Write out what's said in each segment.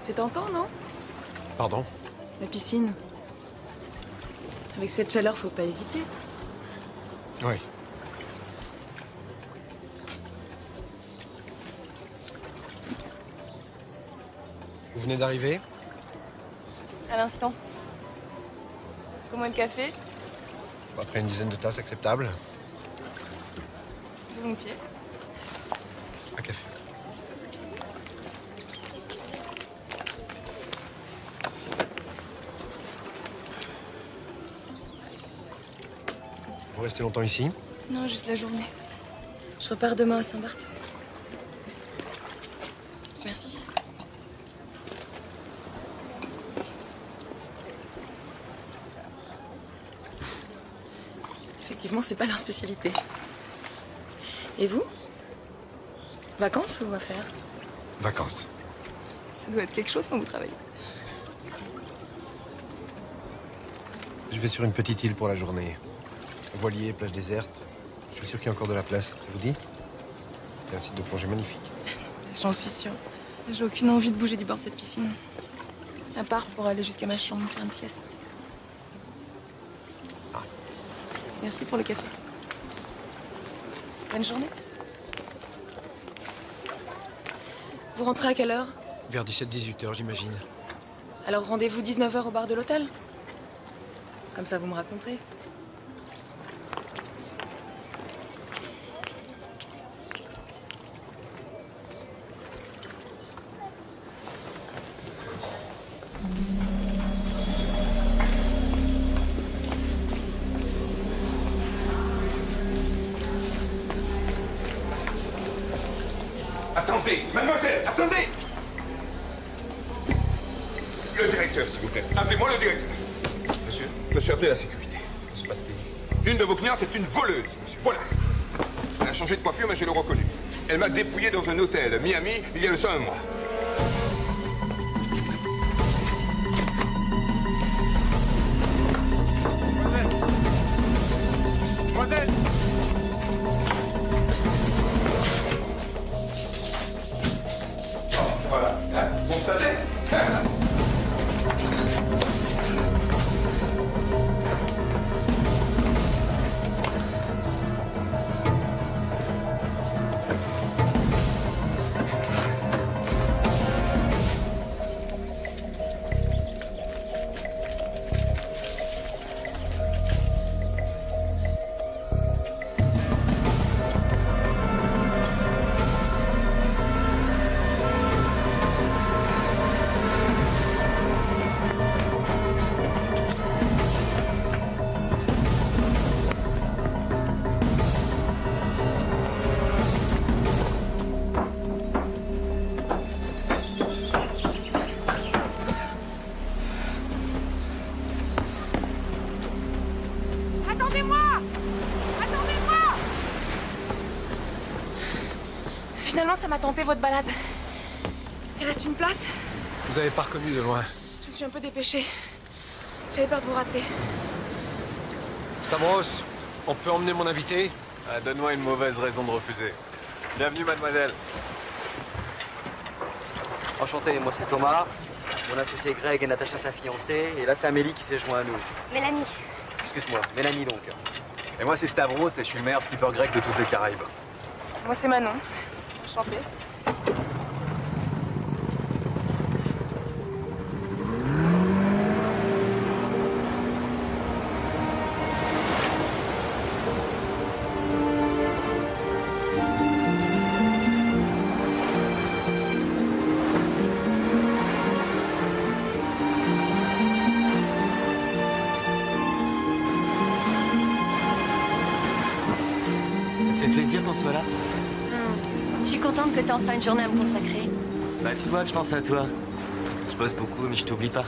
C'est tentant, non? Pardon? La piscine. Avec cette chaleur, faut pas hésiter. Oui. Vous venez d'arriver? À l'instant. Comment est le café? Après une dizaine de tasses acceptables. Volontiers. Un café. Vous restez longtemps ici? Non, juste la journée. Je repars demain à Saint-Barth. Merci. Effectivement, c'est pas leur spécialité. Et vous? Vacances ou affaires? Vacances. Ça doit être quelque chose quand vous travaillez. Je vais sur une petite île pour la journée. Voilier, plage déserte. Je suis sûr qu'il y a encore de la place. Ça vous dit? C'est un site de plongée magnifique. J'en suis sûre. J'ai aucune envie de bouger du bord de cette piscine. À part pour aller jusqu'à ma chambre, faire une sieste. Ah. Merci pour le café. Bonne journée. Vous rentrez à quelle heure? Vers 17-18 heures, j'imagine. Alors rendez-vous 19h au bar de l'hôtel. Comme ça, vous me raconterez. Attendez, mademoiselle, attendez! Le directeur, s'il vous plaît. Appelez-moi le directeur. Monsieur? Monsieur, appelez la sécurité. Que se passe-t-il? L'une de vos clientes est une voleuse, monsieur. Voilà. Elle a changé de coiffure, mais je l'ai reconnue. Elle m'a dépouillé dans un hôtel, Miami, il y a de ça un mois. Mademoiselle! Voilà. Bon savait. Finalement, ça m'a tenté votre balade. Il reste une place. Vous avez pas reconnu de loin. Je me suis un peu dépêchée. J'avais peur de vous rater. Stavros, on peut emmener mon invité? Ah, donne-moi une mauvaise raison de refuser. Bienvenue, mademoiselle. Enchanté, moi c'est Thomas. Mon associé Greg et Natacha, sa fiancée. Et là, c'est Amélie qui s'est joint à nous. Mélanie. Excuse-moi, Mélanie donc. Et moi, c'est Stavros et je suis le meilleur skipper grec de toutes les Caraïbes. Moi, c'est Manon. Enchantée. Ça te fait plaisir qu'on soit là? Je suis contente que tu aies enfin une journée à me consacrer. Bah tu vois que je pense à toi. Je bosse beaucoup, mais je t'oublie pas.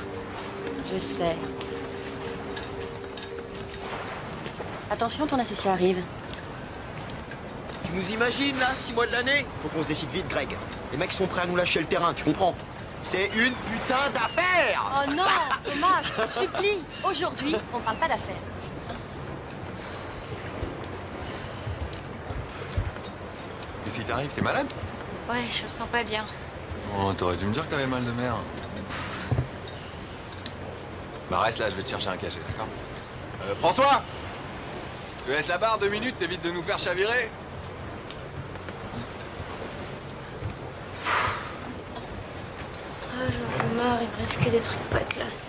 Je sais. Attention, ton associé arrive. Tu nous imagines là, 6 mois de l'année? Faut qu'on se décide vite, Greg. Les mecs sont prêts à nous lâcher le terrain, tu comprends? C'est une putain d'affaire! Oh non, Thomas, je te supplie. Aujourd'hui, on parle pas d'affaires. Qu'est-ce qui t'arrive? T'es malade? Ouais, je me sens pas bien. Oh, t'aurais dû me dire que t'avais mal de mer. Bah reste là, je vais te chercher un cachet, d'accord? François! Tu laisses la barre 2 minutes, t'évites de nous faire chavirer? Ah, j'en ai marre, il me reste que des trucs pas classe.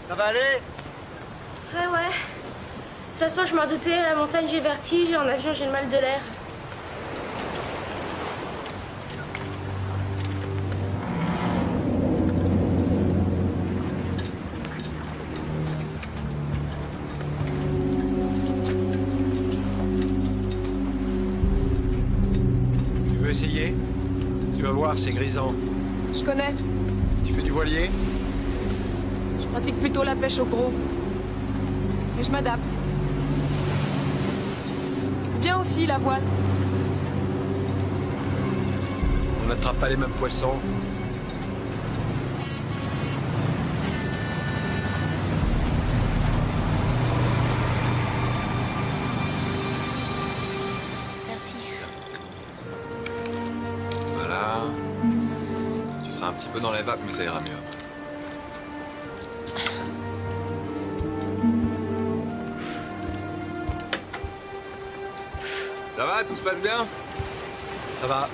Ça va aller? Ouais. De toute façon, je m'en doutais, à la montagne j'ai le vertige et en avion j'ai le mal de l'air. Tu veux essayer? Tu vas voir, c'est grisant. Je connais. Tu fais du voilier? Je pratique plutôt la pêche au gros. Mais je m'adapte. C'est bien aussi, la voile. On n'attrape pas les mêmes poissons. Merci. Voilà. Tu seras un petit peu dans les vapes, mais ça ira mieux. Ça va? Tout se passe bien? Ça va.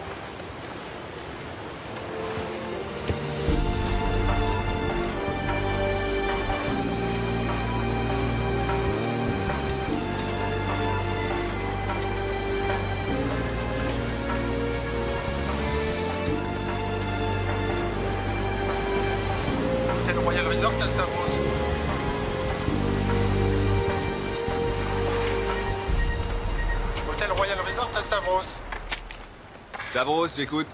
Hôtel Royal Resort à Stavros. Hôtel Royal Resort à Stavros. Stavros, j'écoute.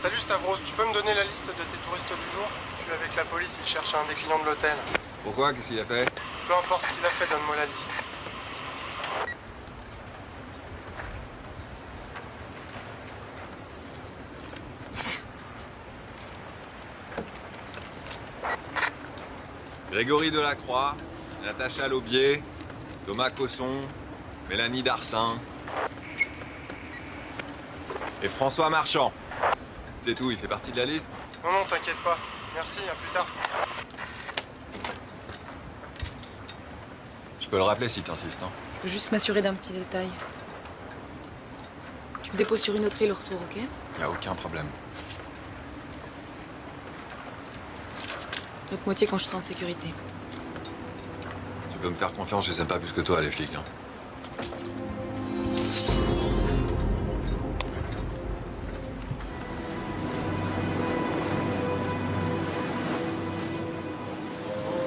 Salut Stavros, tu peux me donner la liste de tes touristes du jour? Je suis avec la police, ils cherchent un des clients de l'hôtel. Pourquoi? Qu'est-ce qu'il a fait? Peu importe ce qu'il a fait, donne-moi la liste. Grégory Delacroix, Natacha Laubier, Thomas Cosson, Mélanie Darcin et François Marchand. C'est tout, il fait partie de la liste. Non, t'inquiète pas. Merci, à plus tard. Je peux le rappeler si t'insistes. Hein. Je veux juste m'assurer d'un petit détail. Tu me déposes sur une autre île au retour, ok? Y a aucun problème. L'autre moitié quand je serai en sécurité. Tu peux me faire confiance, je les aime pas plus que toi, les flics. Hein.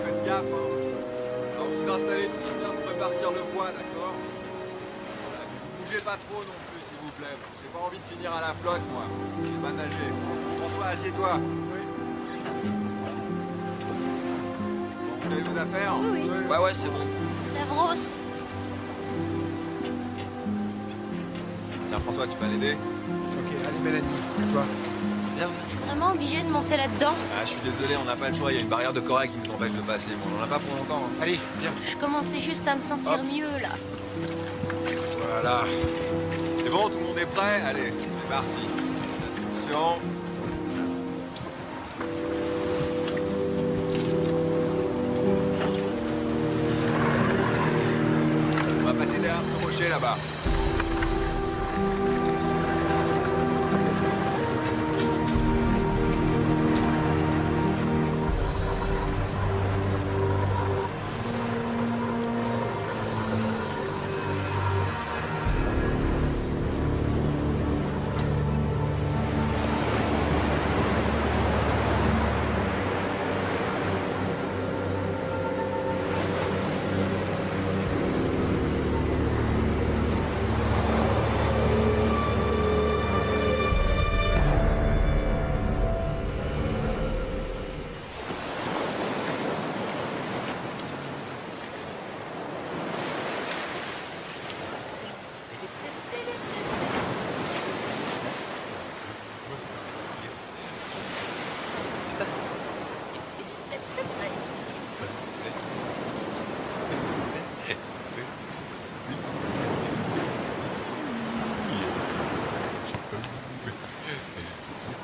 Faites gaffe, hein. Quand vous installez tout bien, de repartir le bois, d'accord? Voilà, bougez pas trop non plus, s'il vous plaît. J'ai pas envie de finir à la flotte, moi. J'ai pas nager. François, assieds-toi. Oui. Vous avez vos affaires? Oui. Ouais, c'est bon. Stavros. Tiens, François, tu vas l'aider? Ok. Salut Mélanie, et toi? Bien. Je suis vraiment obligée de monter là-dedans. Ah, je suis désolé, on n'a pas le choix. Il y a une barrière de corail qui nous empêche de passer. Bon, on n'en a pas pour longtemps. Hein. Allez, viens. Je commençais juste à me sentir mieux là. Voilà. C'est bon, tout le monde est prêt? Allez, c'est parti. Attention. On va passer derrière ce rocher là-bas.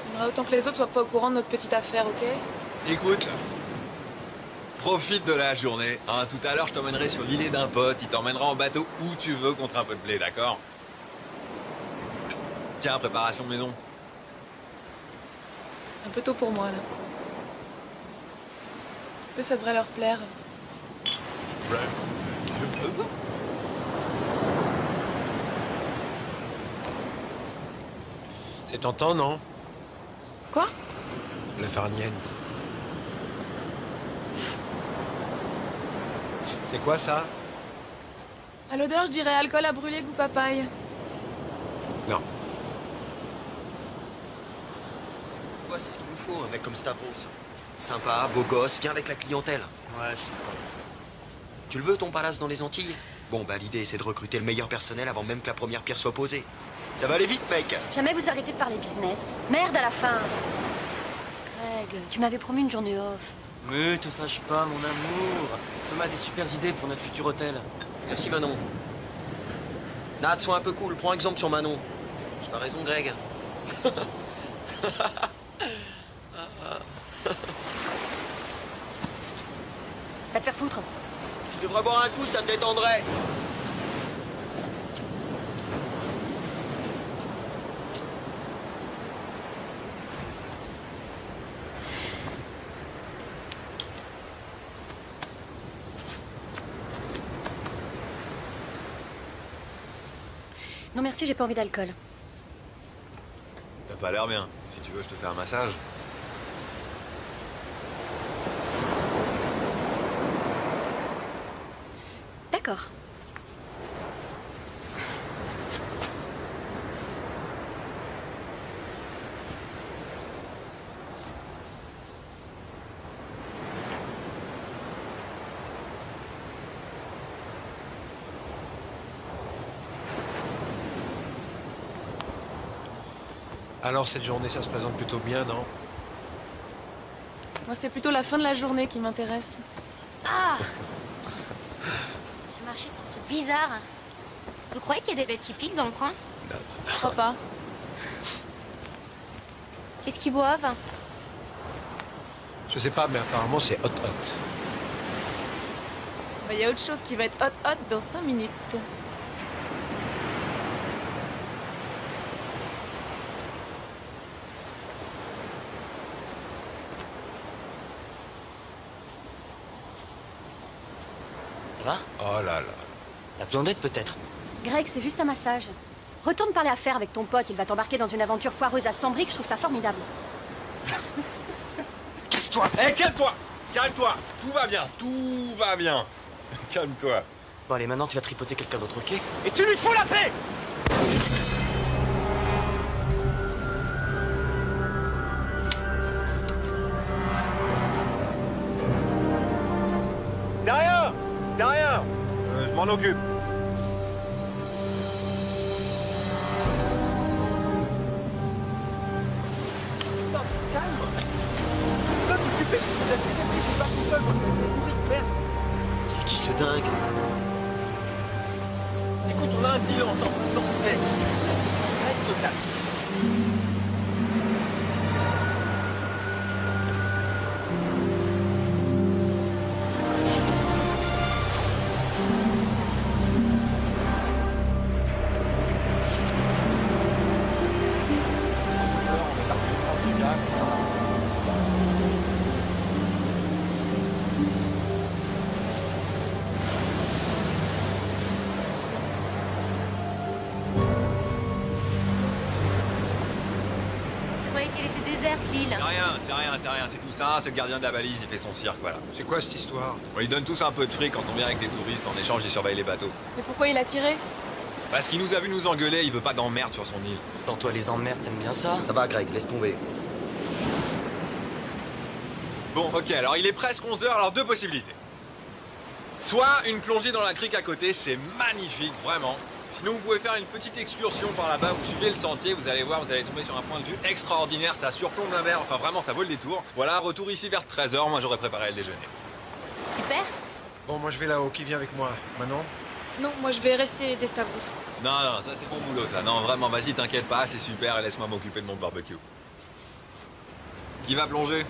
J'aimerais autant que les autres soient pas au courant de notre petite affaire, ok? Écoute, profite de la journée. Hein. Tout à l'heure, je t'emmènerai sur l'îlet d'un pote. Il t'emmènera en bateau où tu veux contre un peu de blé, d'accord? Tiens, préparation de maison. Un peu tôt pour moi, là. Un peu, ça devrait leur plaire. C'est tentant, non? Quoi? La farnienne. C'est quoi ça? À l'odeur, je dirais alcool à brûler, goût papaye. Non. Ouais, c'est ce qu'il nous faut, un mec comme Stavros. Sympa, beau gosse, bien avec la clientèle. Ouais, je sais pas. Tu le veux, ton palace dans les Antilles? Bon, bah l'idée, c'est de recruter le meilleur personnel avant même que la première pierre soit posée. Ça va aller vite, mec. Jamais vous arrêtez de parler business. Merde à la fin. Greg, tu m'avais promis une journée off. Mais te fâche pas, mon amour. Thomas a des super idées pour notre futur hôtel. Merci, Manon. Nat, sois un peu cool. Prends exemple sur Manon. J'ai pas raison, Greg. Va te faire foutre. Tu devrais boire un coup, ça me détendrait. Non merci, j'ai pas envie d'alcool. T'as pas l'air bien. Si tu veux, je te fais un massage. D'accord. Alors cette journée, ça se présente plutôt bien, non? Moi, c'est plutôt la fin de la journée qui m'intéresse. Ah! J'ai marché sur un truc bizarre. Vous croyez qu'il y a des bêtes qui piquent dans le coin? Je crois pas. Qu'est-ce qu'ils boivent? Je sais pas, mais apparemment c'est hot hot. Bah, y a autre chose qui va être hot dans 5 minutes. Ça va? Oh là là. T'as besoin d'aide, peut-être? Greg, c'est juste un massage. Retourne parler affaires avec ton pote, il va t'embarquer dans une aventure foireuse à 100 briques, je trouve ça formidable. Casse-toi! Hé, calme-toi! Calme-toi! Tout va bien, tout va bien. Calme-toi. Bon, allez, maintenant tu vas tripoter quelqu'un d'autre, ok? Et tu lui fous la paix! C'est rien! C'est rien! Je m'en occupe. calme. Toi, t'occuper, tu as fait des trucs pas tout seul, donc merde. C'est qui ce dingue? Écoute, on a un deal ensemble. Non, hey, reste calme. Je croyais qu'elle était déserte, l'île. C'est rien, c'est tout ça, c'est le gardien de la valise, il fait son cirque, voilà. C'est quoi cette histoire? Bon, ils donnent tous un peu de fric quand on vient avec des touristes, en échange ils surveillent les bateaux. Mais pourquoi il a tiré? Parce qu'il nous a vu nous engueuler, il veut pas d'emmerde sur son île. Dans toi, les emmerdes, t'aimes bien ça? Ça va, Greg, laisse tomber. Bon, ok, alors il est presque 11h, alors deux possibilités. Soit une plongée dans la crique à côté, c'est magnifique, vraiment. Sinon, vous pouvez faire une petite excursion par là-bas, vous suivez le sentier, vous allez voir, vous allez tomber sur un point de vue extraordinaire, ça surplombe la mer, enfin vraiment, ça vaut le détour. Voilà, retour ici vers 13h, moi j'aurais préparé le déjeuner. Super. Bon, moi je vais là-haut. Qui vient avec moi? Manon? Non, moi je vais rester des Stavros. Non, non, ça c'est bon boulot ça. Non, vraiment, vas-y, t'inquiète pas, c'est super, et laisse-moi m'occuper de mon barbecue. Qui va plonger?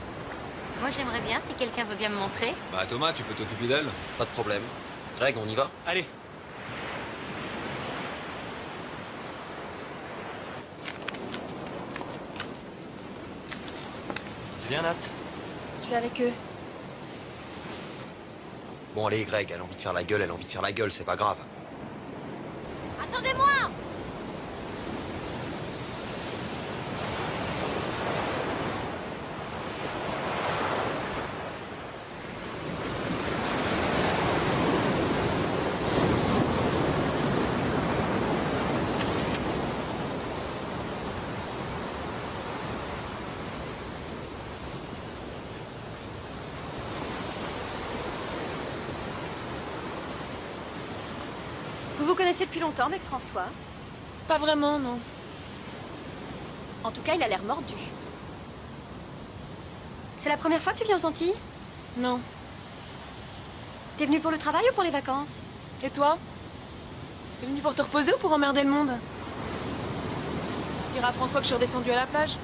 Moi, j'aimerais bien, si quelqu'un veut bien me montrer. Bah Thomas, tu peux t'occuper d'elle? Pas de problème. Greg, on y va? Allez. Tu viens, Nat? Je vais avec eux. Bon, allez, Greg, elle a envie de faire la gueule, c'est pas grave. Attendez-moi! Vous vous connaissez depuis longtemps avec François? Pas vraiment, non. En tout cas, il a l'air mordu. C'est la première fois que tu viens aux Antilles? Non. T'es venu pour le travail ou pour les vacances? Et toi? T'es venu pour te reposer ou pour emmerder le monde? Dire à François que je suis redescendue à la plage?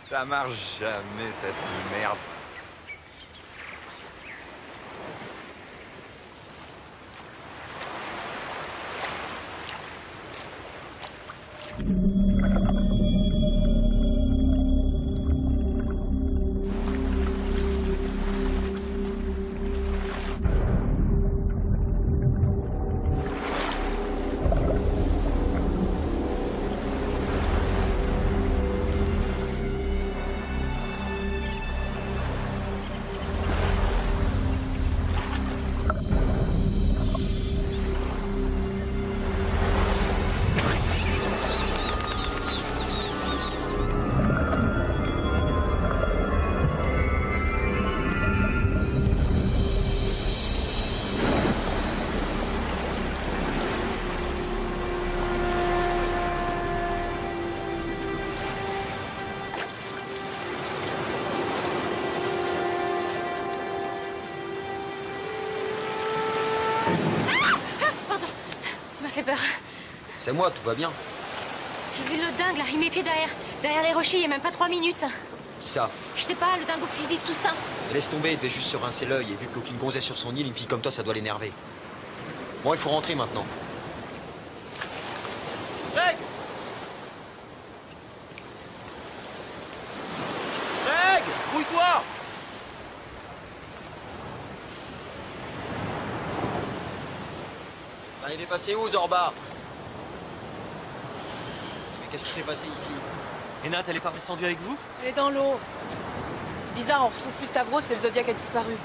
Ça marche jamais cette merde. Pardon, tu m'as fait peur. C'est moi, tout va bien. J'ai vu le dingue là, il met pied derrière les rochers il y a même pas 3 minutes. Qui ça? Je sais pas, le dingue au fusil tout ça. Laisse tomber, il devait juste se rincer l'œil, et vu qu'aucune gonzesse sur son île, une fille comme toi, ça doit l'énerver. Bon, il faut rentrer maintenant. Greg! Greg! Brouille-toi! Bah, il est passé où, Zorba? Mais qu'est-ce qui s'est passé ici? Et Nat, elle est pas descendue avec vous? Elle est dans l'eau. C'est bizarre, on retrouve plus Stavros et le Zodiac a disparu.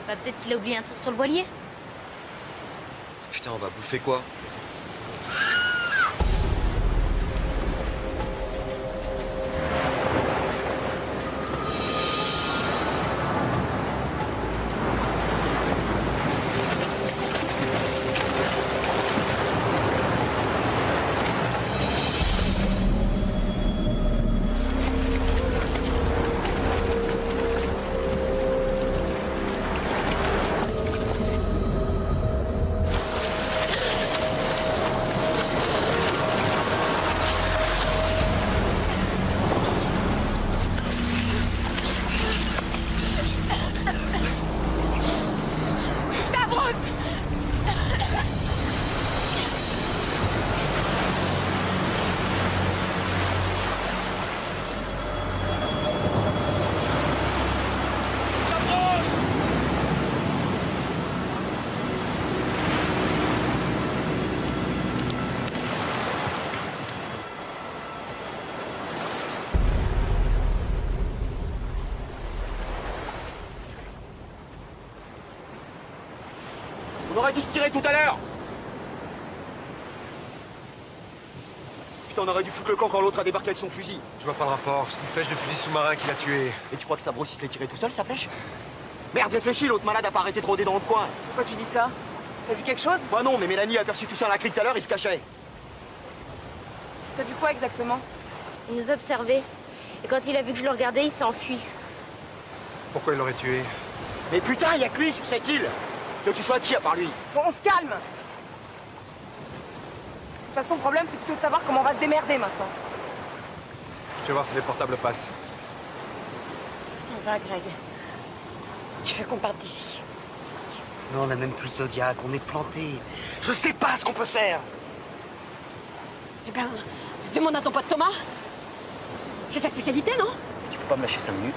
Bah peut-être qu'il a oublié un truc sur le voilier. Putain, on va bouffer quoi? Stavros! On aurait dû se tirer tout à l'heure. Putain, on aurait dû foutre le camp quand l'autre a débarqué avec son fusil. Je vois pas le rapport. C'est une flèche de fusil sous-marin qui l'a tué. Et tu crois que Stavros il se l'est tiré tout seul, sa flèche? Merde, réfléchis, l'autre malade a pas arrêté de rôder dans le coin. Pourquoi tu dis ça? T'as vu quelque chose? Moi non, mais Mélanie a aperçu tout ça à la crique tout à l'heure, il se cachait. T'as vu quoi exactement? Il nous observait. Et quand il a vu que je le regardais, il s'est enfui. Pourquoi il l'aurait tué? Mais putain, il y a que lui sur cette île. Que tu sois qui à part lui? Bon, on se calme! De toute façon, le problème, c'est plutôt de savoir comment on va se démerder maintenant. Je vais voir si les portables passent. Ça va, Greg. Je veux qu'on parte d'ici. Non, on a même plus Zodiac, on est planté. Je sais pas ce qu'on peut faire. Eh ben, demande à ton pote Thomas. C'est sa spécialité, non? Tu peux pas me lâcher 5 minutes?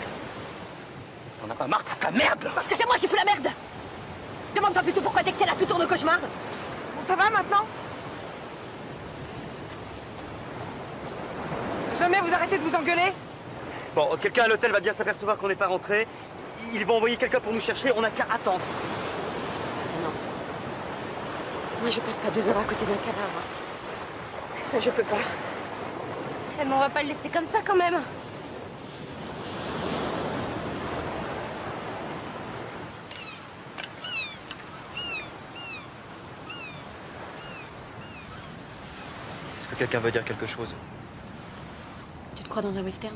T'en as pas marre de foutre la merde? Parce que c'est moi qui fous la merde. Demande-toi plutôt pourquoi dès que t'es là, tout tourne au cauchemar. Bon, ça va maintenant? Jamais vous arrêtez de vous engueuler? Bon, quelqu'un à l'hôtel va bien s'apercevoir qu'on n'est pas rentré. Ils vont envoyer quelqu'un pour nous chercher, on n'a qu'à attendre. Non. Moi, je passe pas 2 heures à côté d'un cadavre. Ça, je peux pas. Eh, mais on va pas le laisser comme ça quand même. Est-ce que quelqu'un veut dire quelque chose? Tu te crois dans un western?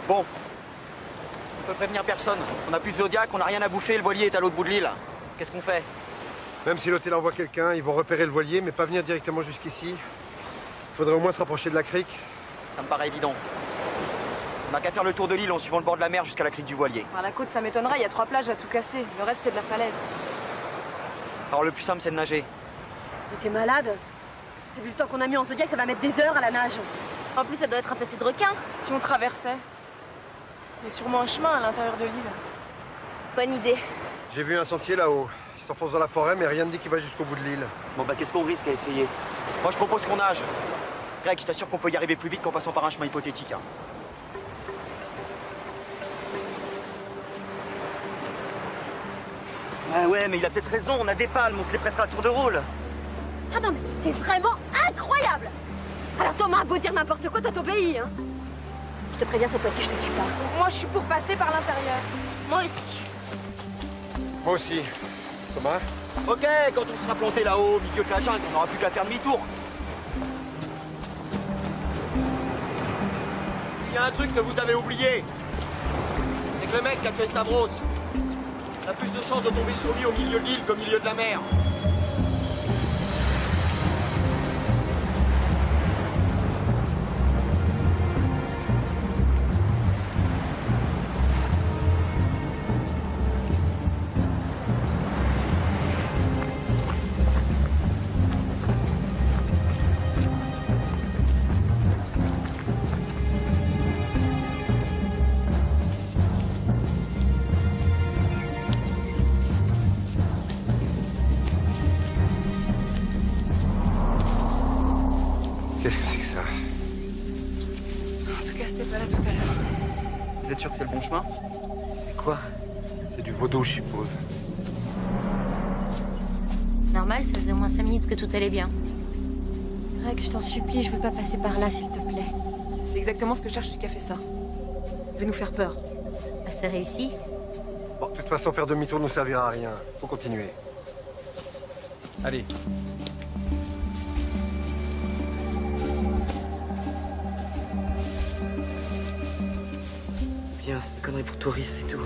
Bon. On peut prévenir personne. On n'a plus de Zodiac, on n'a rien à bouffer, le voilier est à l'autre bout de l'île. Qu'est-ce qu'on fait? Même si l'hôtel envoie quelqu'un, ils vont repérer le voilier, mais pas venir directement jusqu'ici. Il faudrait au moins se rapprocher de la crique. Ça me paraît évident. On n'a qu'à faire le tour de l'île en suivant le bord de la mer jusqu'à la crique du voilier. Par la côte, ça m'étonnerait, il y a 3 plages à tout casser. Le reste, c'est de la falaise. Alors le plus simple, c'est de nager. Mais t'es malade? T'as vu le temps qu'on a mis en Zodiac, ça va mettre des heures à la nage. En plus, ça doit être infesté de requins. Si on traversait, il y a sûrement un chemin à l'intérieur de l'île. Bonne idée. J'ai vu un sentier là-haut. Il s'enfonce dans la forêt, mais rien ne dit qu'il va jusqu'au bout de l'île. Bon bah qu'est-ce qu'on risque à essayer? Moi je propose qu'on nage. Greg, je t'assure qu'on peut y arriver plus vite qu'en passant par un chemin hypothétique. Hein. Ah ouais, mais il a peut-être raison, on a des palmes, on se les prêtera à tour de rôle. Ah non, mais t'es vraiment incroyable! Alors Thomas a beau dire n'importe quoi, toi t'obéis, hein? Je te préviens, cette fois-ci, je te suis pas. Moi, je suis pour passer par l'intérieur. Moi aussi. Moi aussi. Thomas? Ok, quand on sera planté là-haut, au milieu de la jungle, on n'aura plus qu'à faire demi-tour. Il y a un truc que vous avez oublié. C'est que le mec qui a tué Stavros a plus de chances de tomber sur lui au milieu de l'île qu'au milieu de la mer. Qu'est-ce que c'est que ça? En tout cas, c'était pas là tout à l'heure. Vous êtes sûr que c'est le bon chemin? C'est quoi? C'est du vaudou, je suppose. Normal, ça faisait au moins 5 minutes que tout allait bien. Greg, je t'en supplie, je veux pas passer par là, s'il te plaît. C'est exactement ce que cherche celui qui a fait ça. Il veut nous faire peur. Bah, c'est réussi. Bon, de toute façon, faire demi-tour ne nous servira à rien. Faut continuer. Allez. hein, c'est des conneries pour touristes et tout.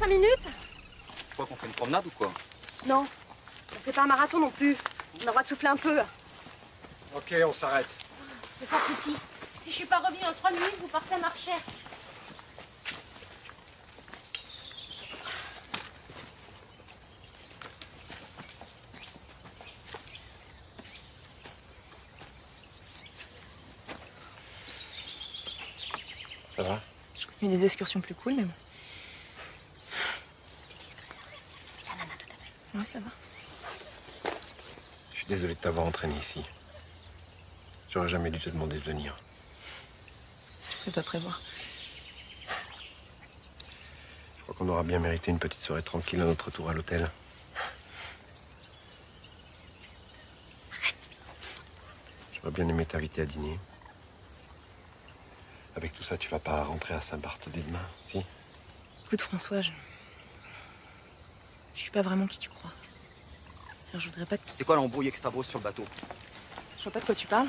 Minutes? Quoi, qu'on fait une promenade ou quoi? Non, on fait pas un marathon non plus. On a le droit de souffler un peu. Ok, on s'arrête. Je vais faire pipi. Si je suis pas revenue en 3 minutes, vous partez à marcher. Ça va? Je connais des excursions plus cool, mais bon. Ouais, ça va. Je suis désolé de t'avoir entraîné ici. J'aurais jamais dû te demander de venir. Je pouvais pas prévoir. Je crois qu'on aura bien mérité une petite soirée tranquille à notre retour à l'hôtel. J'aurais bien aimé t'inviter à dîner. Avec tout ça, tu vas pas rentrer à Saint-Barth dès demain, si? Écoute, François, je suis pas vraiment qui tu crois. Alors, je voudrais pas que... C'était quoi l'embrouille avec Stavros sur le bateau? Je vois pas de quoi tu parles.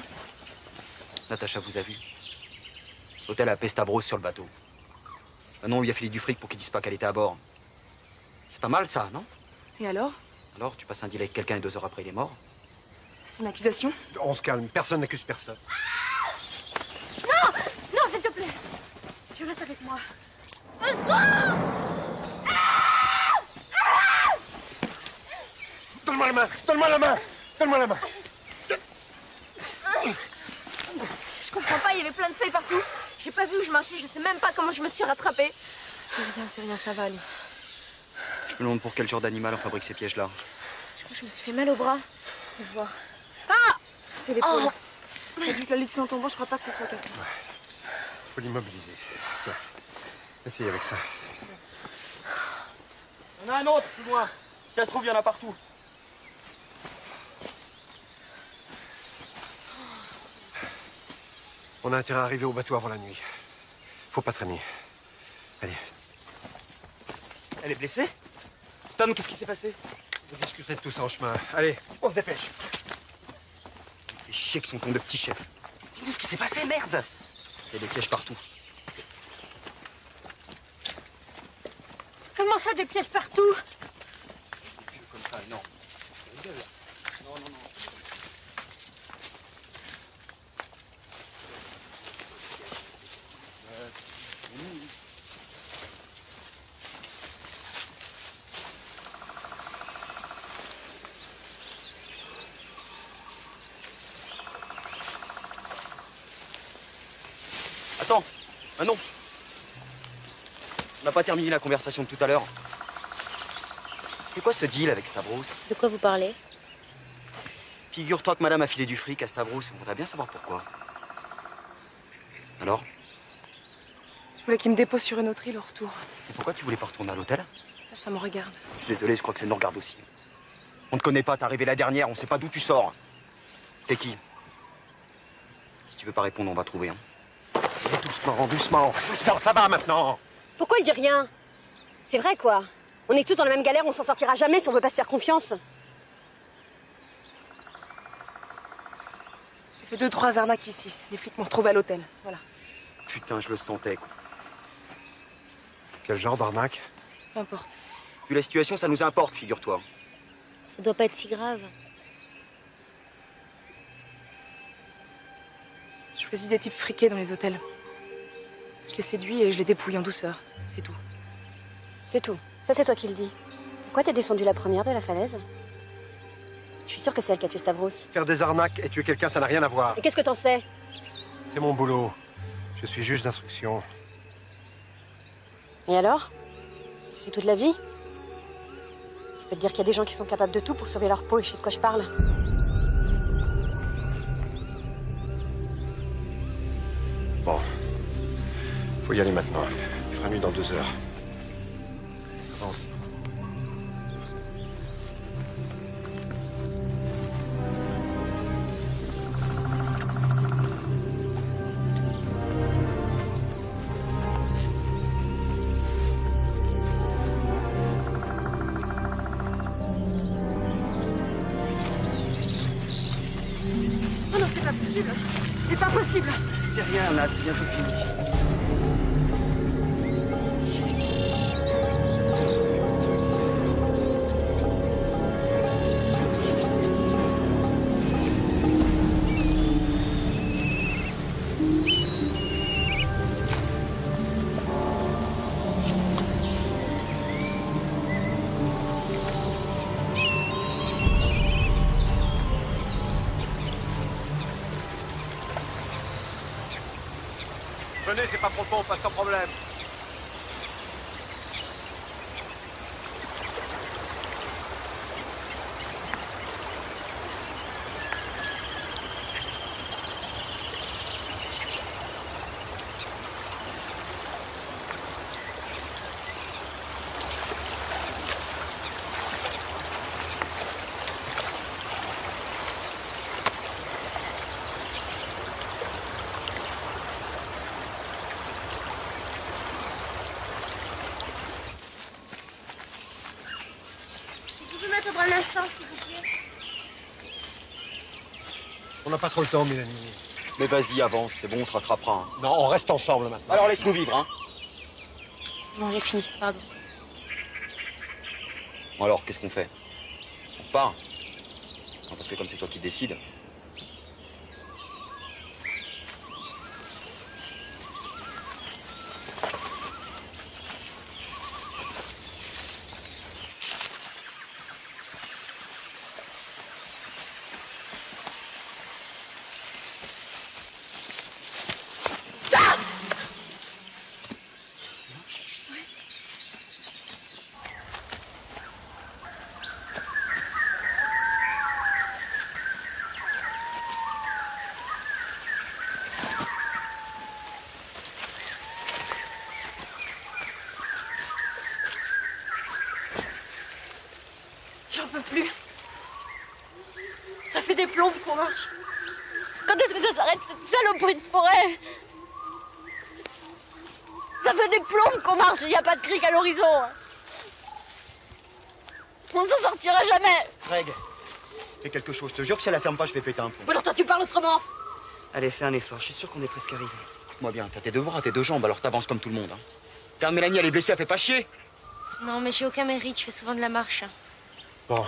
Natacha vous a vu. L'hôtel a appelé Stavros sur le bateau. Manon lui a filé du fric pour qu'il dise pas qu'elle était à bord. C'est pas mal ça, non? Et alors? Alors, tu passes un deal avec quelqu'un et 2 heures après il est mort? C'est une accusation? On se calme, personne n'accuse personne. Non! Non, s'il te plaît! Tu restes avec moi. Au secours! Donne-moi la main! Donne-moi la main! Donne-moi la main! Je comprends pas, il y avait plein de feuilles partout. J'ai pas vu où je marchais, je sais même pas comment je me suis rattrapée. C'est rien, ça va aller. Je me demande pour quel genre d'animal on fabrique ces pièges-là. Je crois que je me suis fait mal au bras. Je vais voir. C'est l'épaule. Oh. T'as vu que la luxe en tombant, je crois pas que ça soit cassé. Faut l'immobiliser. Tiens, essaye avec ça. Il y en a un autre plus loin. Si ça se trouve, il y en a partout. On a intérêt à arriver au bateau avant la nuit. Faut pas traîner. Allez. Elle est blessée? Tom, qu'est-ce qui s'est passé? On discuterait de tout ça en chemin. Allez, on se dépêche. Les chiens qui sont ton de petit chef. Dis-nous ce qui s'est passé, merde! Il y a des pièges partout. Comment ça, des pièges partout? Comme ça, non. Non, non, non. Attends, non. On n'a pas terminé la conversation de tout à l'heure. C'était quoi ce deal avec Stavros? De quoi vous parlez? Figure-toi que madame a filé du fric à Stavros. On voudrait bien savoir pourquoi. Alors? Je voulais qu'il me dépose sur une autre île au retour. Et pourquoi tu voulais pas retourner à l'hôtel? Ça me regarde. Je suis désolé, je crois que ça nous regarde aussi. On te connaît pas, t'es arrivé la dernière, on sait pas d'où tu sors. T'es qui? Si tu veux pas répondre, on va trouver, hein. Doucement, doucement. Ça va maintenant. Pourquoi il dit rien? C'est vrai, quoi. On est tous dans la même galère, on s'en sortira jamais si on veut pas se faire confiance. C'est J'ai fait 2-3 arnaques ici. Les flics m'ont retrouvé à l'hôtel. Voilà. Putain, je le sentais, quoi. Quel genre d'arnaque? Peu importe. Vu la situation, ça nous importe, figure-toi. Ça doit pas être si grave. Je choisis des types friqués dans les hôtels. Je les séduis et je les dépouille en douceur. C'est tout. C'est tout. Ça, c'est toi qui le dis. Pourquoi t'es descendue la première de la falaise? Je suis sûre que c'est elle qui a tué Stavros. Faire des arnaques et tuer quelqu'un, ça n'a rien à voir. Et qu'est-ce que t'en sais? C'est mon boulot. Je suis juge d'instruction. Et alors? Tu sais toute la vie? Je peux te dire qu'il y a des gens qui sont capables de tout pour sauver leur peau et je sais de quoi je parle. Bon. Faut y aller maintenant. Il fera nuit dans 2 heures. Avance. Oh non, c'est pas possible. C'est pas possible. C'est rien, Nat, c'est bientôt fini. Venez, c'est pas profond, on passe sans problème. Vous pouvez mettre un instant, s'il vous plaît? On n'a pas trop le temps, Mélanie. Mais vas-y, avance, c'est bon, on te rattrapera. Hein. Non, on reste ensemble maintenant. Alors laisse-nous vivre, hein. C'est bon, j'ai fini, pardon. Bon alors, qu'est-ce qu'on fait? On repart? Non, parce que comme c'est toi qui décides. J'en peux plus. Ça fait des plombes qu'on marche. Quand est-ce que ça s'arrête, cette saloperie de forêt? Ça fait des plombes qu'on marche, il n'y a pas de crique à l'horizon. On ne s'en sortira jamais. Greg, fais quelque chose, je te jure que si elle la ferme pas, je vais péter un plomb. Ou alors toi tu parles autrement. Allez, fais un effort, je suis sûr qu'on est presque arrivé. Écoute-moi bien, t'as tes deux bras, tes 2 jambes, alors t'avances comme tout le monde. Hein. Regarde, Mélanie, elle est blessée, elle fait pas chier. Non, mais j'ai aucun mérite, je fais souvent de la marche. Bon,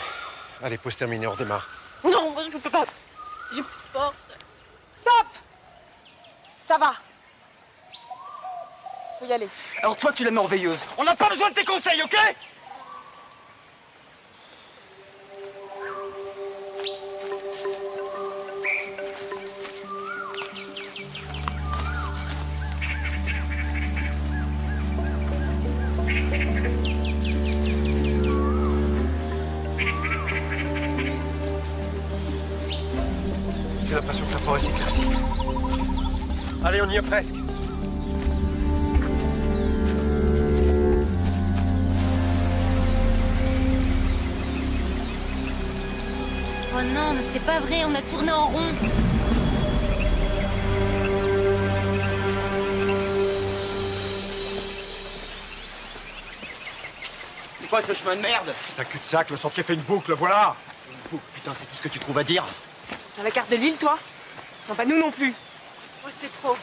allez, pause terminée, on redémarre. Non, moi je peux pas. J'ai plus de force. Stop! Ça va. Faut y aller. Alors toi, tu es la merveilleuse. On n'a pas besoin de tes conseils, ok? J'ai l'impression que la forêt s'éclaircit. Allez, on y est presque. Oh non, mais c'est pas vrai, on a tourné en rond. C'est quoi ce chemin de merde? C'est un cul-de-sac, le sentier fait une boucle, voilà. Putain, c'est tout ce que tu trouves à dire? T'as la carte de l'île, toi? Non, pas nous non plus. Oh, c'est trop.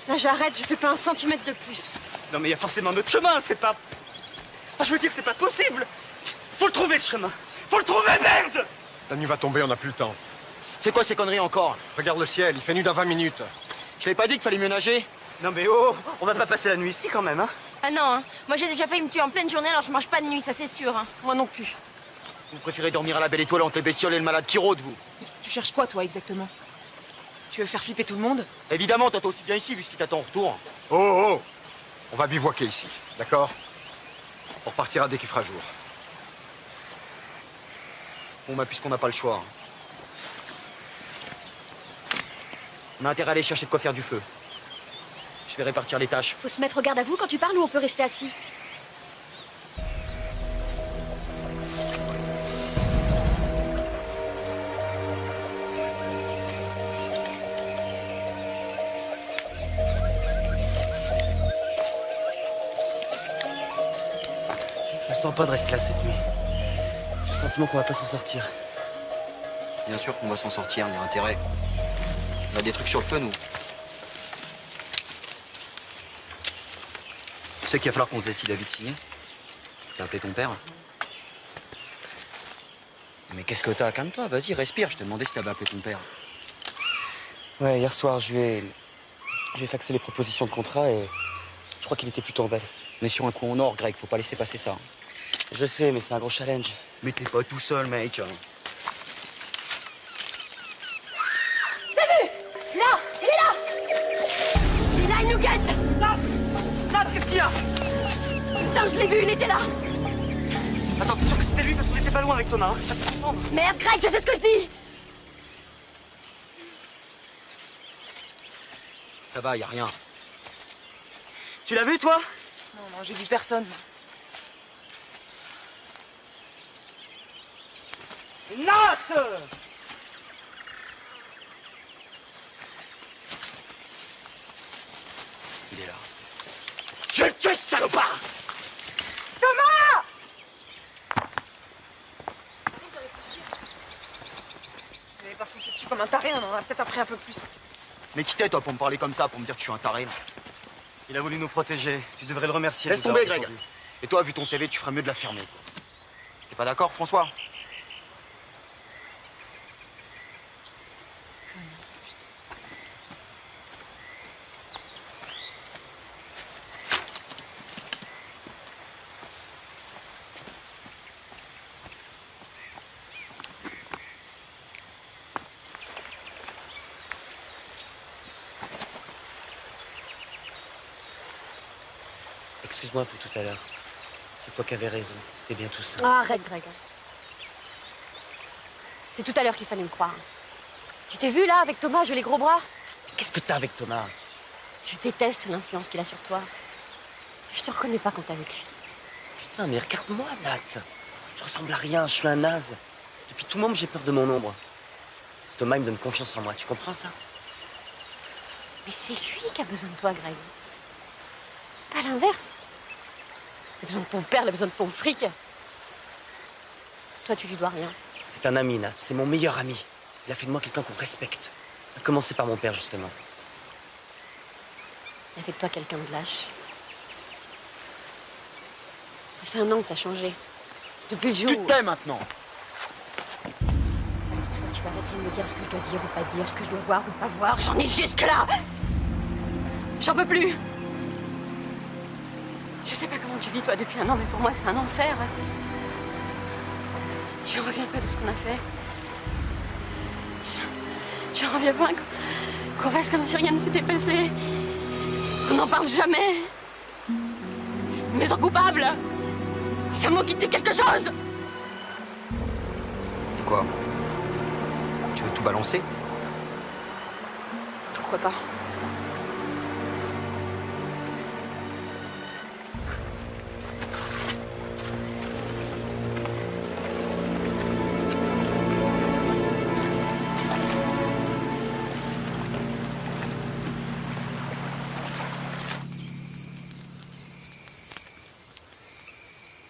Là, j'arrête, je fais pas un centimètre de plus. Non mais il y a forcément un autre chemin, c'est pas... Enfin, je veux dire, c'est pas possible. Faut le trouver, ce chemin. Faut le trouver, merde! La nuit va tomber, on n'a plus le temps. C'est quoi ces conneries encore? Regarde le ciel, il fait nuit dans 20 minutes. Je t'avais pas dit qu'il fallait mieux nager? Non mais oh, on va pas passer la nuit ici quand même, hein? Ah non, hein. Moi j'ai déjà failli me tuer en pleine journée, alors je mange pas de nuit, ça c'est sûr. Hein. Moi non plus. Vous préférez dormir à la belle étoile entre les bestioles et le malade qui rôde, vous? Tu cherches quoi, toi, exactement? Tu veux faire flipper tout le monde? Évidemment, t'attends aussi bien ici, vu ce qui t'attend en retour. Oh, oh! On va bivouaquer ici, d'accord? On repartira dès qu'il fera jour. Bon bah, puisqu'on n'a pas le choix. Hein. On a intérêt à aller chercher de quoi faire du feu. Je vais répartir les tâches. Faut se mettre au garde à vous quand tu parles ou on peut rester assis? Je sens pas de rester là cette nuit. J'ai le sentiment qu'on va pas s'en sortir. Bien sûr qu'on va s'en sortir, on a intérêt. On a des trucs sur le feu, nous. Tu sais qu'il va falloir qu'on se décide à vite signer. T'as appelé ton père? Mais qu'est-ce que t'as? Calme-toi, vas-y, respire. Je t'ai demandé si t'avais appelé ton père. Ouais, hier soir, je lui ai faxé les propositions de contrat et je crois qu'il était plutôt emballé. Mais sur un coup en or, Greg, faut pas laisser passer ça. Je sais, mais c'est un gros challenge. Mais t'es pas tout seul, mec. Là, il est là! Il est là, il nous guette! Là, qu'est-ce qu'il y a? Putain, je l'ai vu, il était là! Attends, t'es sûr que c'était lui parce qu'on était pas loin avec Thomas, hein? Ça peut comprendre. Merde, Greg, je sais ce que je dis! Ça va, y a rien. Tu l'as vu, toi? Non, j'ai vu personne. Nat! Il est là. Je le tue, salopard! Thomas! Tu n'avais pas foncé dessus comme un taré, on en a peut-être appris un peu plus. Mais qui t'es, toi, pour me parler comme ça, pour me dire que je suis un taré, là? Il a voulu nous protéger. Tu devrais le remercier. Laisse tomber, Greg. Et toi, vu ton CV, tu ferais mieux de la fermer. T'es pas d'accord, François? Excuse-moi pour tout à l'heure. C'est toi qui avais raison. C'était bien tout ça. Ah, arrête, Greg. C'est tout à l'heure qu'il fallait me croire. Tu t'es vu, là, avec Thomas, je les gros bras? Qu'est-ce que t'as avec Thomas? Je déteste l'influence qu'il a sur toi. Je te reconnais pas quand t'es avec lui. Putain, mais regarde-moi, Nat. Je ressemble à rien, je suis un naze. Depuis tout le monde, j'ai peur de mon ombre. Thomas, il me donne confiance en moi, tu comprends ça? Mais c'est lui qui a besoin de toi, Greg. Pas l'inverse. Il a besoin de ton père, il a besoin de ton fric. Toi, tu lui dois rien. C'est un ami, Nat. C'est mon meilleur ami. Il a fait de moi quelqu'un qu'on respecte. À commencer par mon père, justement. Il a fait de toi quelqu'un de lâche. Ça fait 1 an que t'as changé. Depuis le jour Tu où... t'aimes maintenant. Alors toi, tu vas arrêter de me dire ce que je dois dire ou pas dire, ce que je dois voir ou pas voir. J'en ai jusque-là. J'en peux plus. Je sais pas comment tu vis, toi, depuis 1 an, mais pour moi, c'est un enfer. J'en reviens pas de ce qu'on a fait. J'en reviens pas qu'on fasse comme si rien ne s'était passé. Qu'on n'en parle jamais. Je me sens coupable. Ça m'a quitté quelque chose. Quoi? Tu veux tout balancer? Pourquoi pas?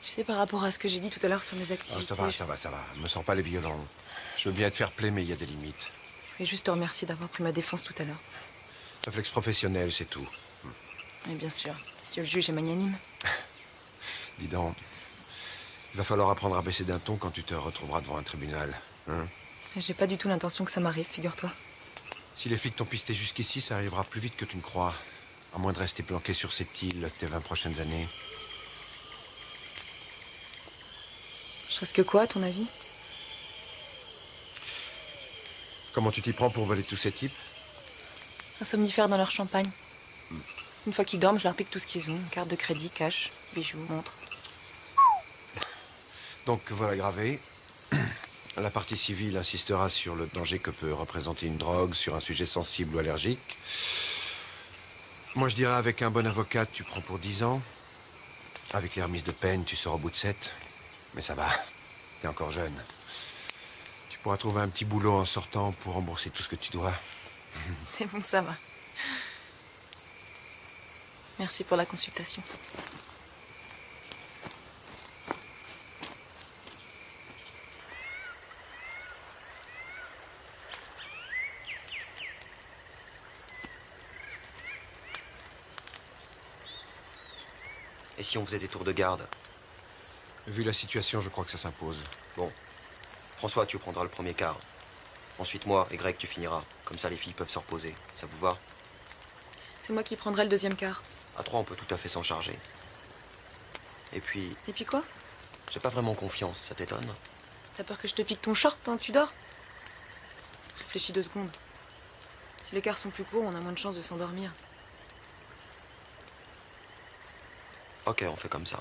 Tu sais, par rapport à ce que j'ai dit tout à l'heure sur mes activités... Ah, ça va. Me sens pas les violons. Je veux bien te faire play, mais il y a des limites. voulais juste te remercier d'avoir pris ma défense tout à l'heure. Réflexe professionnel, c'est tout. Et bien sûr, si le juge est magnanime. Dis donc, il va falloir apprendre à baisser d'un ton quand tu te retrouveras devant un tribunal. Hein? J'ai pas du tout l'intention que ça m'arrive, figure-toi. Si les flics t'ont pisté jusqu'ici, ça arrivera plus vite que tu ne crois. À moins de rester planqué sur cette île tes 20 prochaines années. Je risque quoi, à ton avis? Comment tu t'y prends pour voler tous ces types? Un somnifère dans leur champagne. Une fois qu'ils dorment, je leur pique tout ce qu'ils ont. Carte de crédit, cash, bijoux, montre. Donc voilà gravé. La partie civile insistera sur le danger que peut représenter une drogue sur un sujet sensible ou allergique. Moi je dirais avec un bon avocat, tu prends pour 10 ans. Avec les remises de peine, tu sors au bout de 7. Mais ça va, t'es encore jeune. Tu pourras trouver un petit boulot en sortant pour rembourser tout ce que tu dois. C'est bon, ça va. Merci pour la consultation. Et si on faisait des tours de garde? Vu la situation, je crois que ça s'impose. Bon. François, tu prendras le premier quart. Ensuite, moi et Greg, tu finiras. Comme ça, les filles peuvent se reposer. Ça vous va? C'est moi qui prendrai le deuxième quart. À 3, on peut tout à fait s'en charger. Et puis, Et puis quoi? j'ai pas vraiment confiance, ça t'étonne? T'as peur que je te pique ton short pendant que tu dors? Réfléchis 2 secondes. Si les quarts sont plus courts, on a moins de chances de s'endormir. Ok, on fait comme ça.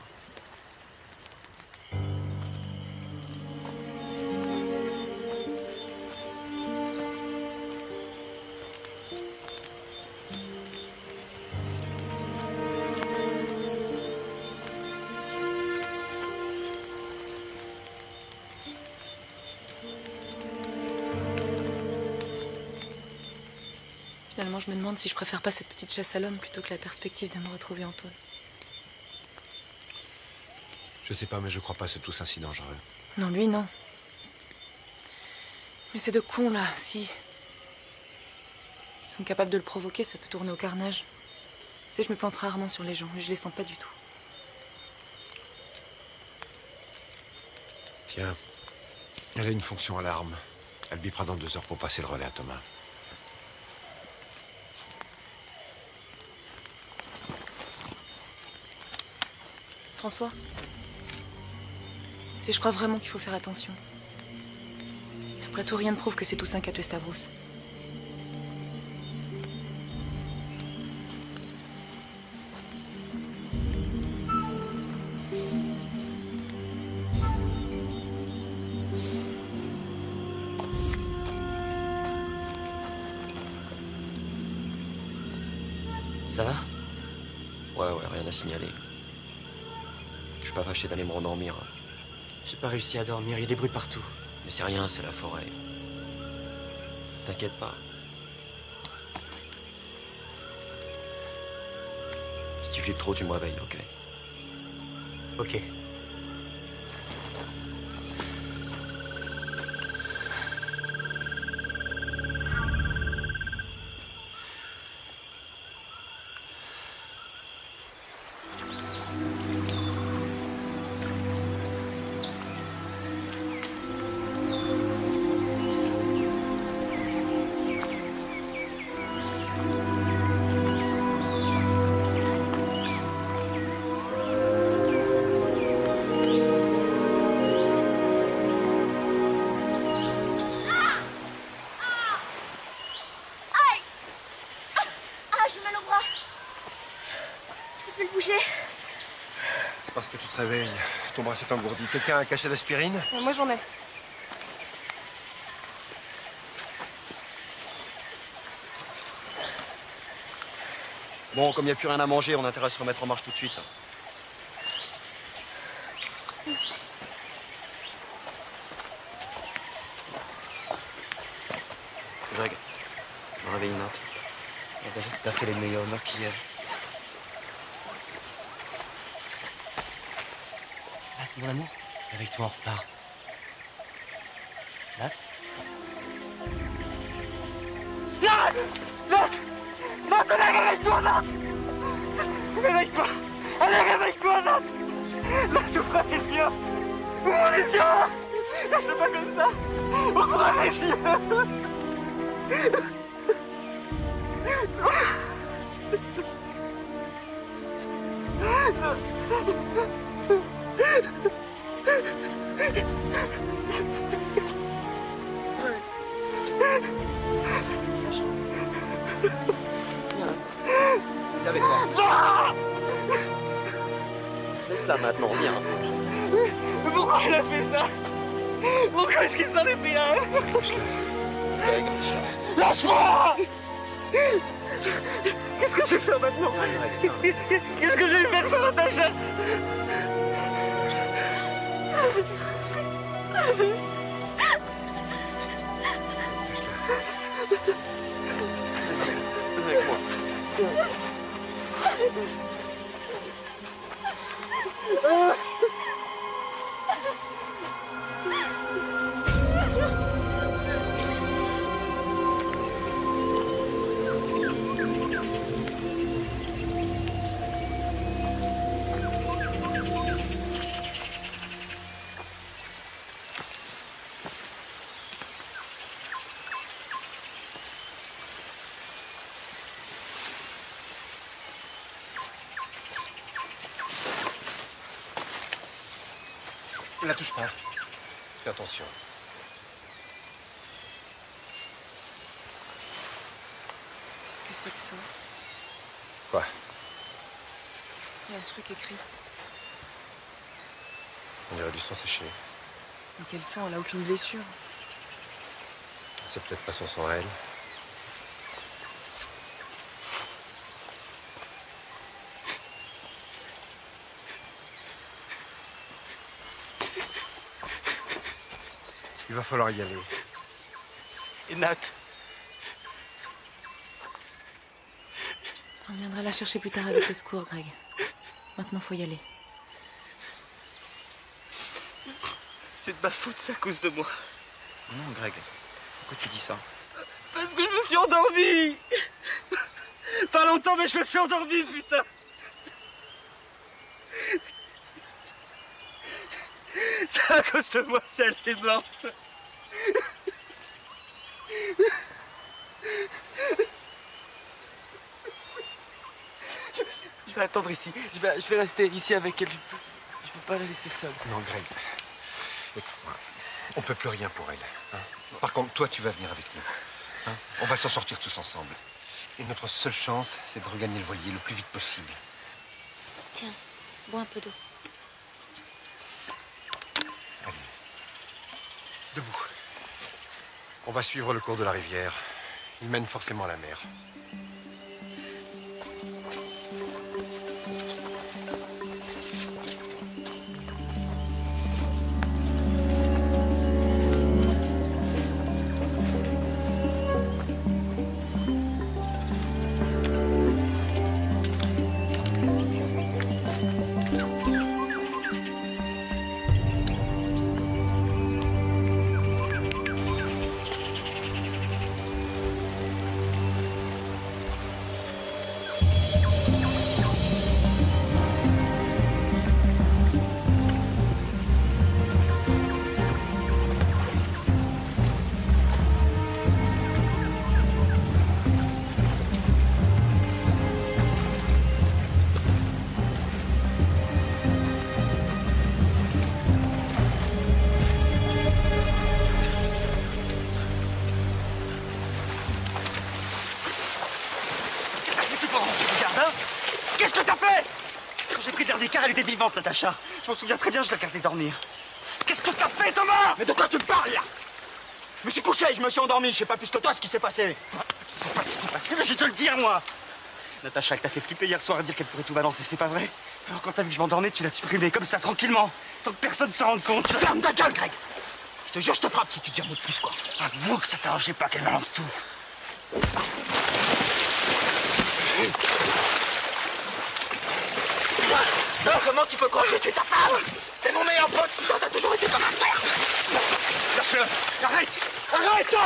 Finalement, je me demande si je préfère pas cette petite chasse à l'homme plutôt que la perspective de me retrouver en tôle. Je sais pas, mais je crois pas que c'est tout ça si dangereux. Non, lui, non. Mais ces 2 cons, là, si... ils sont capables de le provoquer, ça peut tourner au carnage. Tu sais, je me plante rarement sur les gens, mais je les sens pas du tout. Tiens, elle a une fonction alarme. Elle bipera dans 2 heures pour passer le relais à Thomas. François, tu sais, je crois vraiment qu'il faut faire attention. Après tout, rien ne prouve que c'est Toussaint qui a tué Stavros. Ça va? Ouais, rien à signaler. Je suis pas fâché d'aller me rendormir. J'ai pas réussi à dormir, il y a des bruits partout. Mais c'est rien, c'est la forêt. T'inquiète pas. Si tu flippes trop, tu me réveilles, ok? Ok. Parce que tu te réveilles, ton bras s'est engourdi. Quelqu'un a un cachet d'aspirine? Moi, j'en ai. Bon, comme il n'y a plus rien à manger, on a intérêt à se remettre en marche tout de suite. Greg, je me réveille une note. Eh ben, j'espère qu'elle est de meilleure humeur qu'hier. Nat, mon amour, avec toi on repart. Nat? Nat, allez, réveille-toi, Nat! Réveille-toi! Allez, réveille-toi, Nat! Nat, ouvre les yeux! Ouvre les yeux! Reste pas comme ça! Ouvre les yeux! Viens avec moi. Laisse-la maintenant, viens. Pourquoi il a fait ça? Pourquoi est-ce qu'il s'en est pris un? Lâche-moi! Qu'est-ce que je vais faire maintenant? Qu'est-ce que je vais faire sans Natacha? Avec moi. Ne la touche pas. Fais attention. Qu'est-ce que c'est que ça? Quoi? Il y a un truc écrit. On dirait du sang séché. Mais quel sang? Elle a aucune blessure. C'est peut-être pas son sang à elle. Il va falloir y aller. Et Nat? On viendra la chercher plus tard avec les secours, Greg. Maintenant, faut y aller. C'est de ma faute, c'est à cause de moi. Non, Greg. Pourquoi tu dis ça? Parce que je me suis endormi. Pas longtemps, mais je me suis endormi, putain. C'est à cause de moi, celle qui est morte. Je vais attendre ici. Je vais rester ici avec elle. Je veux pas la laisser seule. Non, Greg. Écoute-moi. On peut plus rien pour elle. Hein. Par contre, toi, tu vas venir avec nous. Hein. On va s'en sortir tous ensemble. Et notre seule chance, c'est de regagner le voilier le plus vite possible. Tiens, bois un peu d'eau. Allez. Debout. On va suivre le cours de la rivière. Il mène forcément à la mer. Elle était vivante, Natacha. Je m'en souviens très bien, je l'ai regardée dormir. Qu'est-ce que t'as fait, Thomas? Mais de quoi tu me parles, là? Je me suis couché, je me suis endormi. Je sais pas plus que toi ce qui s'est passé. Tu sais pas ce qui s'est passé, mais je vais te le dire, moi. Natacha, elle t'a fait flipper hier soir à dire qu'elle pourrait tout balancer, c'est pas vrai? Alors quand t'as vu que je m'endormais, tu l'as supprimé comme ça, tranquillement, sans que personne s'en rende compte. Ferme ta gueule, Greg. Je te jure, je te frappe si tu dis un mot de plus, quoi. Avoue que ça t'arrangeait pas qu'elle balance tout. Alors comment tu peux croire que tu es ta femme? T'es mon meilleur pote, putain, t'as toujours été comme un frère. Lâche-le. Arrête. Arrête.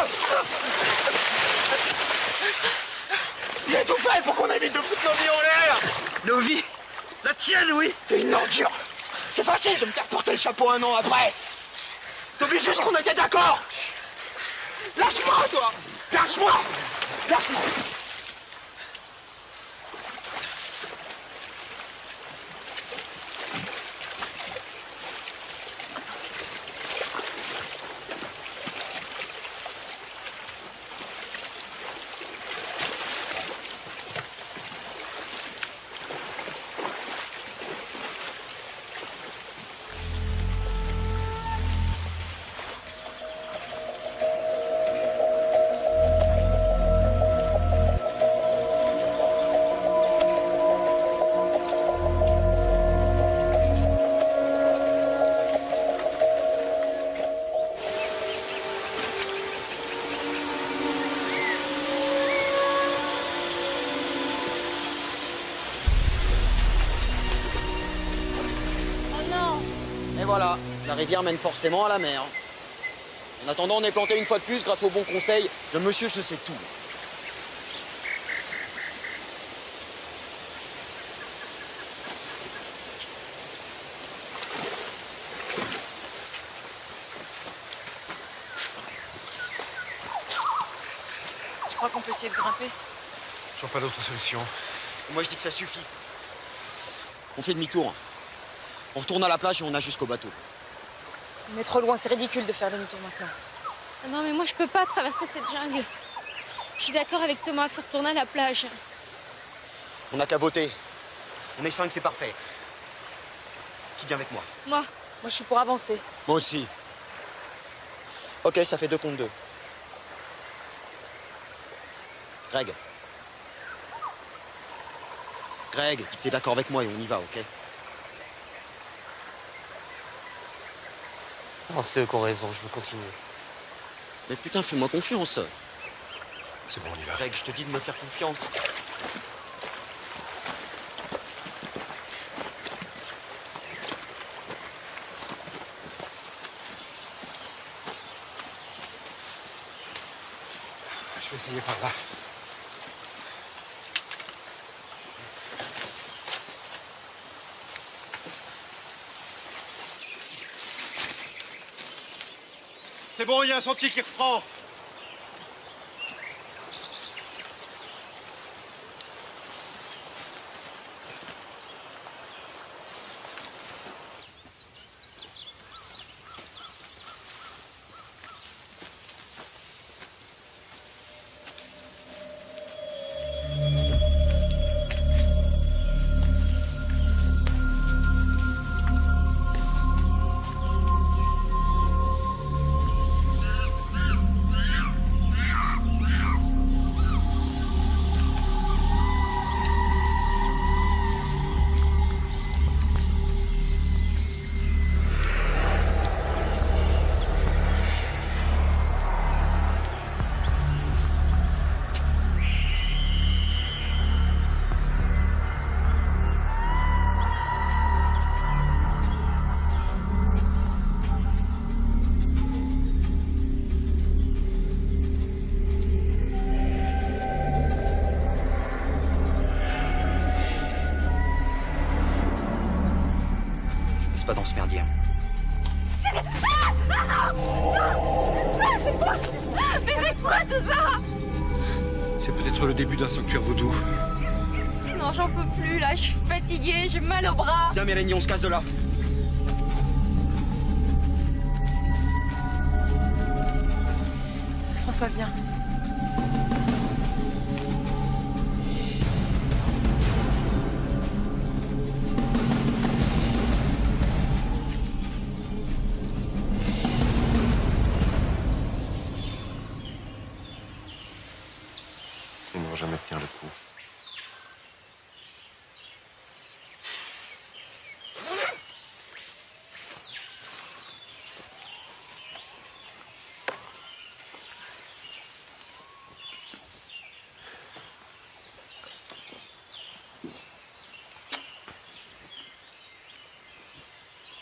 J'ai tout fait pour qu'on évite de foutre nos vies en l'air. Nos vies? La tienne, oui. T'es une ordure. C'est facile de me faire porter le chapeau un an après. T'oublies juste qu'on était d'accord. Lâche-moi, toi. Lâche-moi. Lâche-moi. Et voilà, la rivière mène forcément à la mer. En attendant, on est planté une fois de plus grâce au bon conseil de monsieur je sais tout. Tu crois qu'on peut essayer de grimper? Je vois pas d'autre solution. Moi je dis que ça suffit. On fait demi-tour. On retourne à la plage et on nage jusqu'au bateau. On est trop loin, c'est ridicule de faire demi-tour maintenant. Ah non, mais moi, je peux pas traverser cette jungle. Je suis d'accord avec Thomas, il faut retourner à la plage. On n'a qu'à voter. On est 5, c'est parfait. Qui vient avec moi? Moi. Moi, je suis pour avancer. Moi aussi. Ok, ça fait 2 contre 2. Greg. Greg, dis que t'es d'accord avec moi et on y va, ok? Non, c'est eux qui ont raison, je veux continuer. Mais putain, fais-moi confiance. C'est bon, on y va. Greg, je te dis de me faire confiance. Je vais essayer par là. C'est bon, il y a un sentier qui reprend. Pas dans ce merdier. C'est quoi? Mais c'est quoi tout ça? C'est peut-être le début d'un sanctuaire vaudou. Non, j'en peux plus là, je suis fatiguée, j'ai mal au bras. Viens Mélanie, on se casse de là. François, viens. Ils ne vont jamais tenir le coup.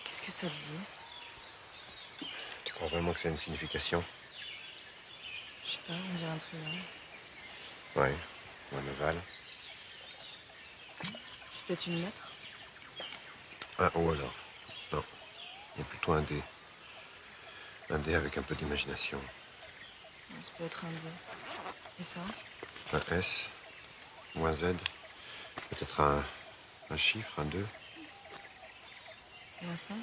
Qu'est-ce que ça te dit? Tu crois vraiment que c'est une signification? Je sais pas, on dirait un triangle. Ouais, ou un ovale. C'est peut-être une lettre. Un O alors. Non, il y a plutôt un D. Un D avec un peu d'imagination. Ça peut être un D. Et ça? Un S, ou un Z. Peut-être un chiffre, un 2. Et un 5?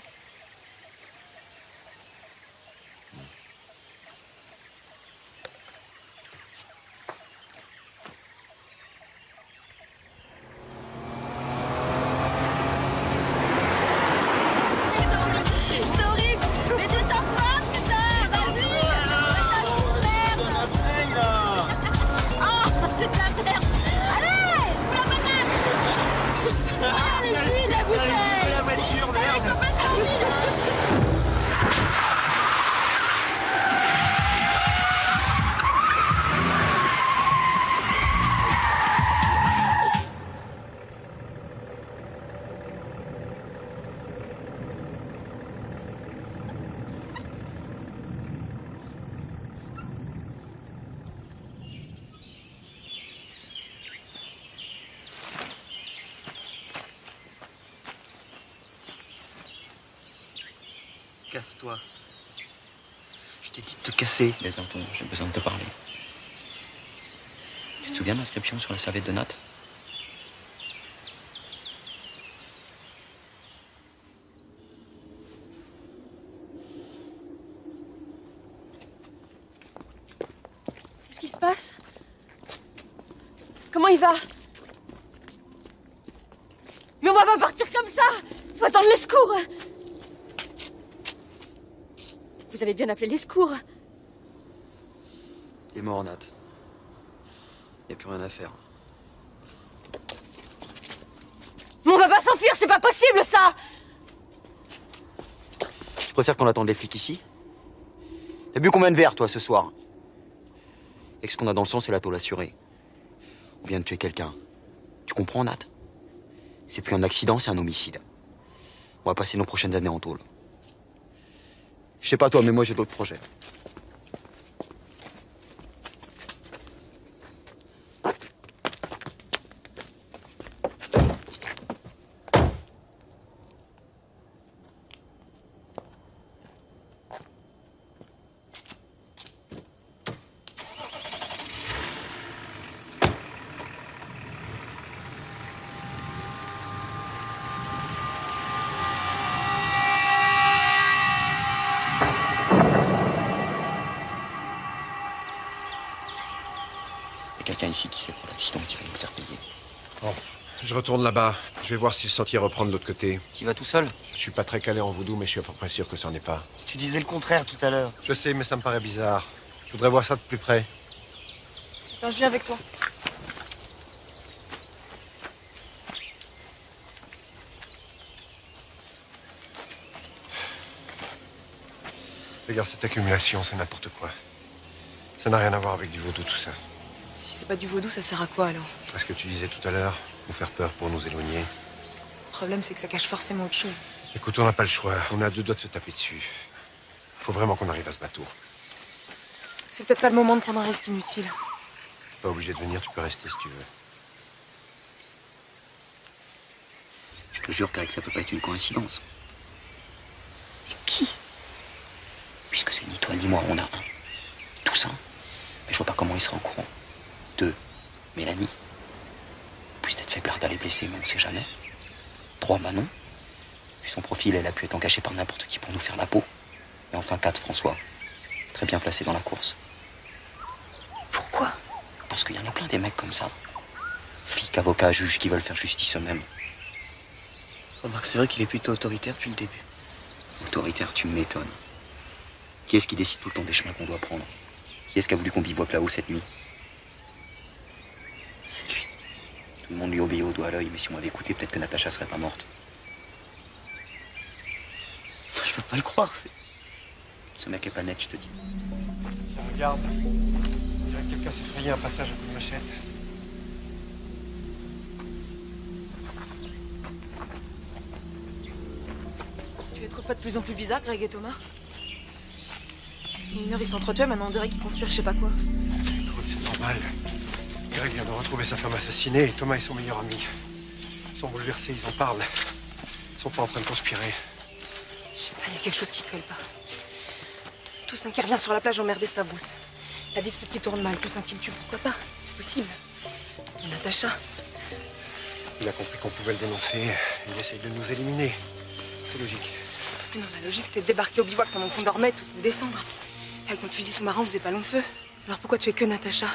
Casse-toi. Je t'ai dit de te casser. Laisse donc, j'ai besoin de te parler. Tu te souviens de l'inscription sur la serviette de Nat? Qu'est-ce qui se passe? Comment il va? Mais on va pas partir comme ça! Faut attendre les secours! Vous avez bien appelé les secours. Il est mort, Nat. Il n'y a plus rien à faire. Mais on va pas s'enfuir, c'est pas possible, ça! Tu préfères qu'on attende les flics ici? T'as bu combien de verres, toi, ce soir? Et que ce qu'on a dans le sang, c'est la tôle assurée. On vient de tuer quelqu'un. Tu comprends, Nat? C'est plus un accident, c'est un homicide. On va passer nos prochaines années en tôle. Je sais pas toi, mais moi j'ai d'autres projets. Quelqu'un ici qui sait pour l'accident qui va nous faire payer. Bon, je retourne là-bas. Je vais voir si le sentier reprend de l'autre côté. Qui va tout seul? Je suis pas très calé en voodoo, mais je suis à peu près sûr que ça n'en est pas. Tu disais le contraire tout à l'heure. Je sais, mais ça me paraît bizarre. Je voudrais voir ça de plus près. Attends, je viens avec toi. Regarde cette accumulation, c'est n'importe quoi. Ça n'a rien à voir avec du vaudou, tout ça. Si c'est pas du vaudou, ça sert à quoi alors? À ce que tu disais tout à l'heure, nous faire peur pour nous éloigner. Le problème, c'est que ça cache forcément autre chose. Écoute, on n'a pas le choix. On a à 2 doigts de se taper dessus. Faut vraiment qu'on arrive à ce bateau. C'est peut-être pas le moment de prendre un risque inutile. Pas obligé de venir, tu peux rester si tu veux. Je te jure qu'Alex, ça peut pas être une coïncidence. Et qui? Puisque c'est ni toi ni moi, on a un. Toussaint. Mais je vois pas comment il sera au courant. 2. Mélanie. Plus d'être faiblard d'aller blesser, mais on sait jamais. 3. Manon. Vu son profil, elle a pu être engagée par n'importe qui pour nous faire la peau. Et enfin 4. François. Très bien placé dans la course. Pourquoi? Parce qu'il y en a plein des mecs comme ça. Flics, avocats, juges qui veulent faire justice eux-mêmes. Remarque, c'est vrai qu'il est plutôt autoritaire depuis le début. Autoritaire, tu m'étonnes. Qui est-ce qui décide tout le temps des chemins qu'on doit prendre? Qui est-ce qui a voulu qu'on bivouaque là-haut cette nuit? C'est lui. Tout le monde lui obéit au doigt à l'œil, mais si on m'avait écouté, peut-être que Natacha serait pas morte. Je peux pas le croire, c'est... Ce mec est pas net, je te dis. Tiens, regarde. On dirait que quelqu'un s'est frayé un passage à coup de machette. Tu les trouves pas de plus en plus bizarres, Greg et Thomas? Il y a 1 heure, ils s'entretuaient, maintenant on dirait qu'ils conspirent je sais pas quoi. Écoute, c'est normal. Greg vient de retrouver sa femme assassinée et Thomas est son meilleur ami. Ils sont bouleversés, ils en parlent. Ils sont pas en train de conspirer. Je sais pas, il y a quelque chose qui colle pas. Toussaint qui revient sur la plage emmerder Stavros. La dispute qui tourne mal, Toussaint qui le tue, pourquoi pas? C'est possible. Et Natacha. Il a compris qu'on pouvait le dénoncer. Il essaye de nous éliminer. C'est logique. Mais non, la logique, c'était de débarquer au bivouac pendant qu'on dormait, tous de descendre. Avec notre fusil sous-marin, on faisait pas long feu. Alors pourquoi tu es que Natacha?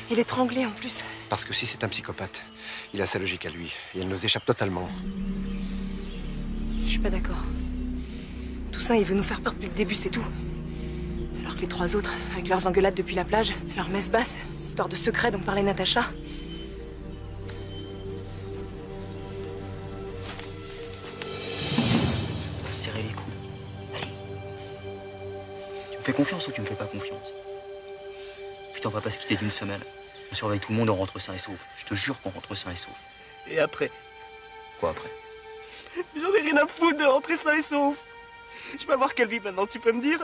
Et l'étrangler en plus. Parce que si c'est un psychopathe, il a sa logique à lui. Et elle nous échappe totalement. Je suis pas d'accord. Toussaint, il veut nous faire peur depuis le début, c'est tout. Alors que les trois autres, avec leurs engueulades depuis la plage, leurs messes basses, histoire de secret dont parlait Natacha. Serrer les coups. Allez. Tu me fais confiance ou tu me fais pas confiance? Putain, on va pas se quitter d'une semelle. On surveille tout le monde, on rentre sain et sauf. Je te jure qu'on rentre sain et sauf. Et après? Quoi après? J'en ai rien à foutre de rentrer sain et sauf. Je vais avoir quelle vie maintenant, tu peux me dire?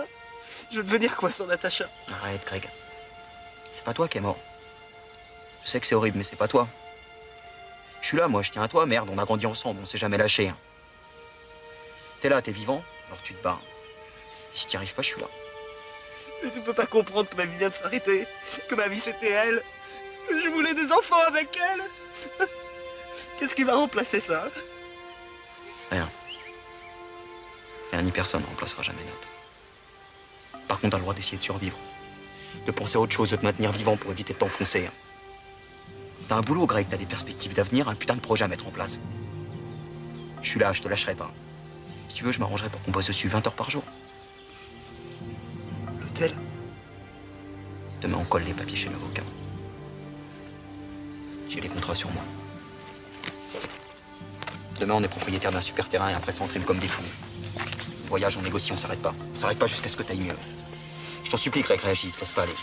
Je vais devenir quoi sans Natacha? Arrête, Greg. C'est pas toi qui es mort. Je sais que c'est horrible, mais c'est pas toi. Je suis là, moi, je tiens à toi, merde, on a grandi ensemble, on s'est jamais lâché. Hein. T'es là, t'es vivant, alors tu te bats. Et si t'y arrives pas, je suis là. Mais tu peux pas comprendre que ma vie vient de s'arrêter, que ma vie c'était elle. Je voulais des enfants avec elle. Qu'est-ce qui va remplacer ça? Rien. Rien ni personne ne remplacera jamais Nat. Par contre, t'as le droit d'essayer de survivre. De penser à autre chose, de te maintenir vivant pour éviter de t'enfoncer. T'as un boulot, Greg, t'as des perspectives d'avenir, un putain de projet à mettre en place. Je suis là, je te lâcherai pas. Si tu veux, je m'arrangerai pour qu'on bosse dessus 20 heures par jour. L'hôtel? Demain, on colle les papiers chez l'avocat. J'ai les contrats sur moi. Demain, on est propriétaire d'un super terrain et après ça, on trime comme des fous. On voyage, on négocie, on s'arrête pas. On s'arrête pas jusqu'à ce que t'ailles mieux. Je t'en supplie, Greg, réagis, te laisse pas aller.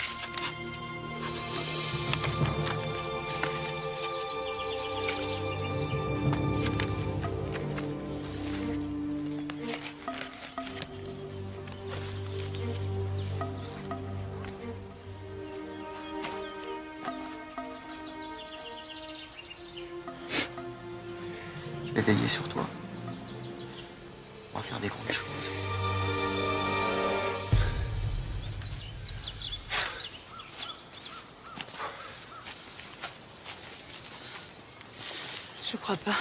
Je vais veiller sur toi. On va faire des grandes choses. Je crois pas.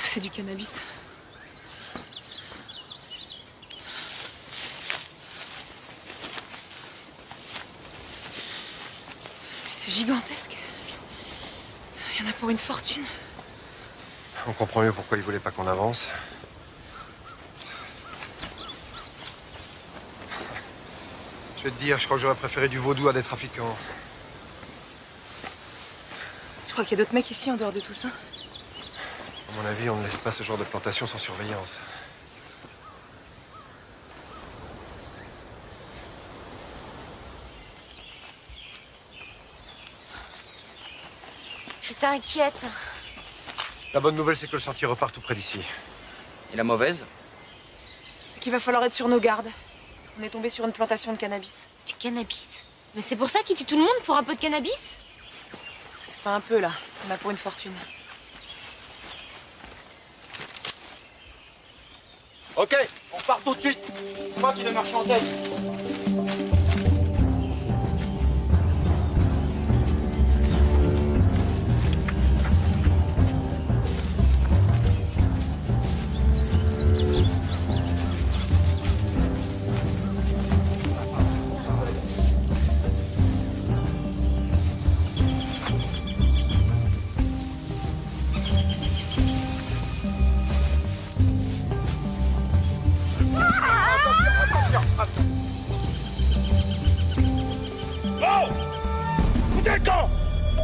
C'est du cannabis. C'est gigantesque. Il y en a pour une fortune. On comprend mieux pourquoi il voulait pas qu'on avance. Je vais te dire, je crois que j'aurais préféré du vaudou à des trafiquants. Tu crois qu'il y a d'autres mecs ici en dehors de tout ça? À mon avis, on ne laisse pas ce genre de plantation sans surveillance. Je t'inquiète. La bonne nouvelle, c'est que le sentier repart tout près d'ici. Et la mauvaise? C'est qu'il va falloir être sur nos gardes. On est tombé sur une plantation de cannabis. Du cannabis? Mais c'est pour ça qu'ils tuent tout le monde pour un peu de cannabis? C'est pas un peu, là. On a pour une fortune. Ok, on part tout de suite. Toi, tu dois marcher en tête.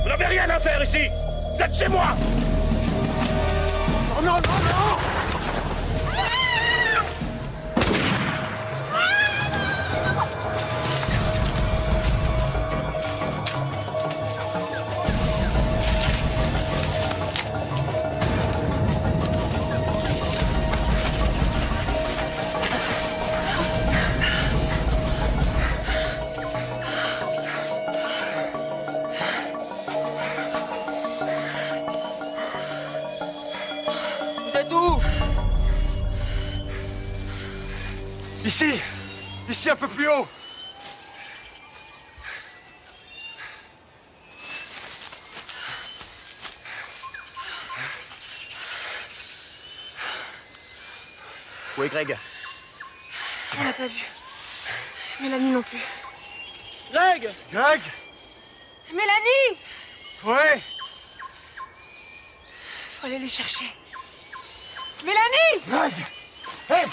Vous n'avez rien à faire ici! Vous êtes chez moi! Oh non, non, non! Ici! Ici, un peu plus haut! Où est Greg? On l'a pas vu. Mélanie non plus. Greg! Greg! Mélanie! Ouais! Faut aller les chercher. Mélanie! Greg! Hey!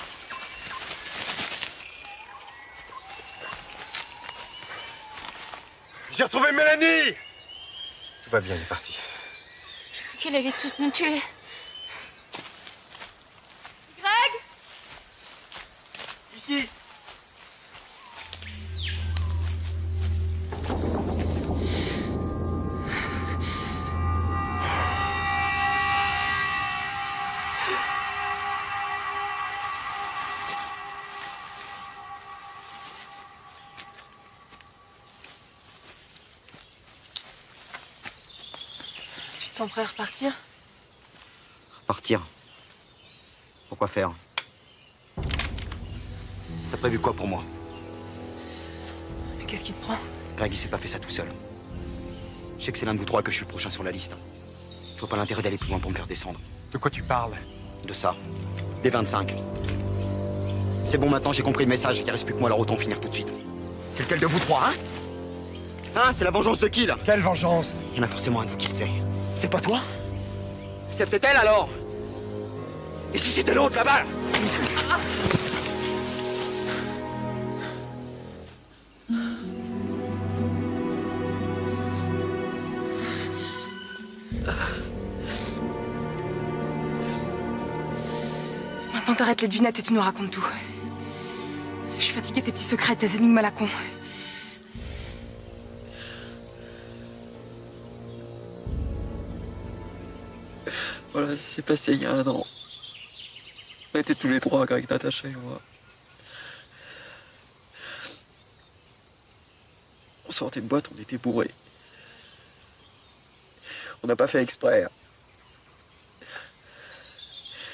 J'ai retrouvé Mélanie! Tout va bien, il est parti. J'ai cru qu'elle allait tous nous tuer. Greg! Ici! Tu te sens prêt à repartir? Partir. Pourquoi faire? T'as prévu quoi pour moi? Mais qu'est-ce qui te prend? Greg, il s'est pas fait ça tout seul. Je sais que c'est l'un de vous trois que je suis le prochain sur la liste. Je vois pas l'intérêt d'aller plus loin pour me faire descendre. De quoi tu parles? De ça. Des 25. C'est bon, maintenant j'ai compris le message. Il reste plus que moi, alors autant finir tout de suite. C'est lequel de vous trois, hein? Hein? C'est la vengeance de qui, là? Quelle vengeance? Il y en a forcément un de vous qui le sait. C'est pas toi? C'est peut-être elle, alors? Et si c'était l'autre, là-bas? Maintenant t'arrêtes les devinettes et tu nous racontes tout. Je suis fatiguée de tes petits secrets, tes énigmes à la con. Voilà, ça s'est passé il y a 1 an. On était tous les trois, Greg, Natacha et moi. On sortait de boîte, on était bourrés. On n'a pas fait exprès.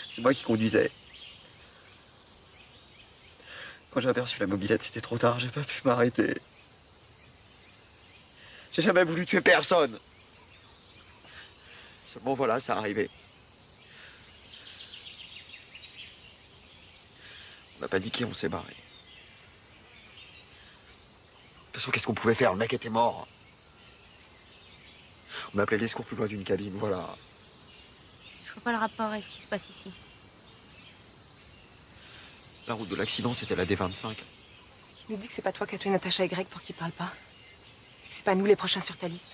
C'est moi qui conduisais. Quand j'ai aperçu la mobilette, c'était trop tard, j'ai pas pu m'arrêter. J'ai jamais voulu tuer personne. Seulement voilà, ça arrivait. On n'a pas dit qui, on s'est barré. De toute façon, qu'est-ce qu'on pouvait faire? Le mec était mort. On a appelé les secours plus loin d'une cabine, voilà. Je vois pas le rapport avec ce qui se passe ici. La route de l'accident, c'était la D25. Qui nous dit que c'est pas toi qui as tué Natacha et Greg pour qu'ils parlent pas? Et que c'est pas nous les prochains sur ta liste?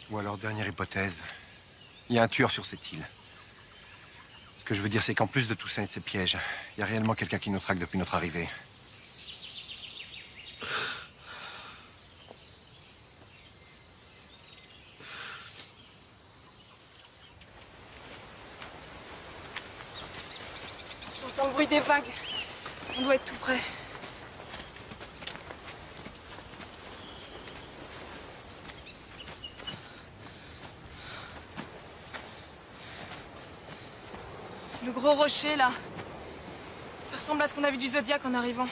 Ou alors, dernière hypothèse, il y a un tueur sur cette île. Ce que je veux dire, c'est qu'en plus de tout ça et de ces pièges, il y a réellement quelqu'un qui nous traque depuis notre arrivée. J'entends le bruit des vagues. On doit être tout près. Le gros rocher, là. Ça ressemble à ce qu'on a vu du Zodiac en arrivant.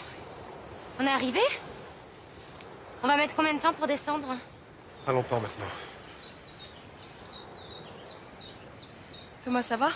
On est arrivé? On va mettre combien de temps pour descendre? Pas longtemps maintenant. Thomas, ça va?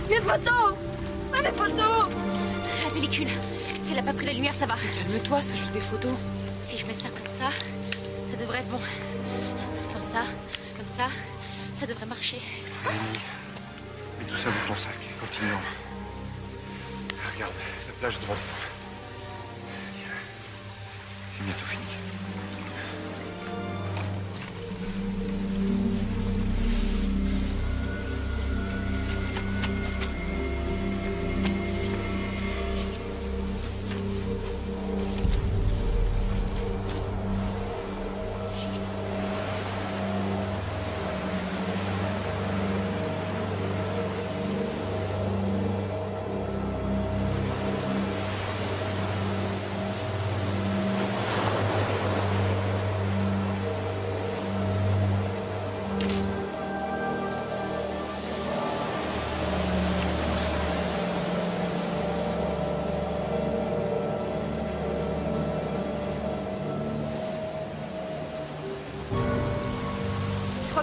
Mes photos! Ah, mes photos! La pellicule. Si elle a pas pris la lumière, ça va. Calme-toi, c'est juste des photos. Si je mets ça comme ça devrait être bon. Dans ça, comme ça devrait marcher. Mélanie, mets tout ça dans ton sac. Continuons. Regarde, la plage droite. C'est bientôt fini.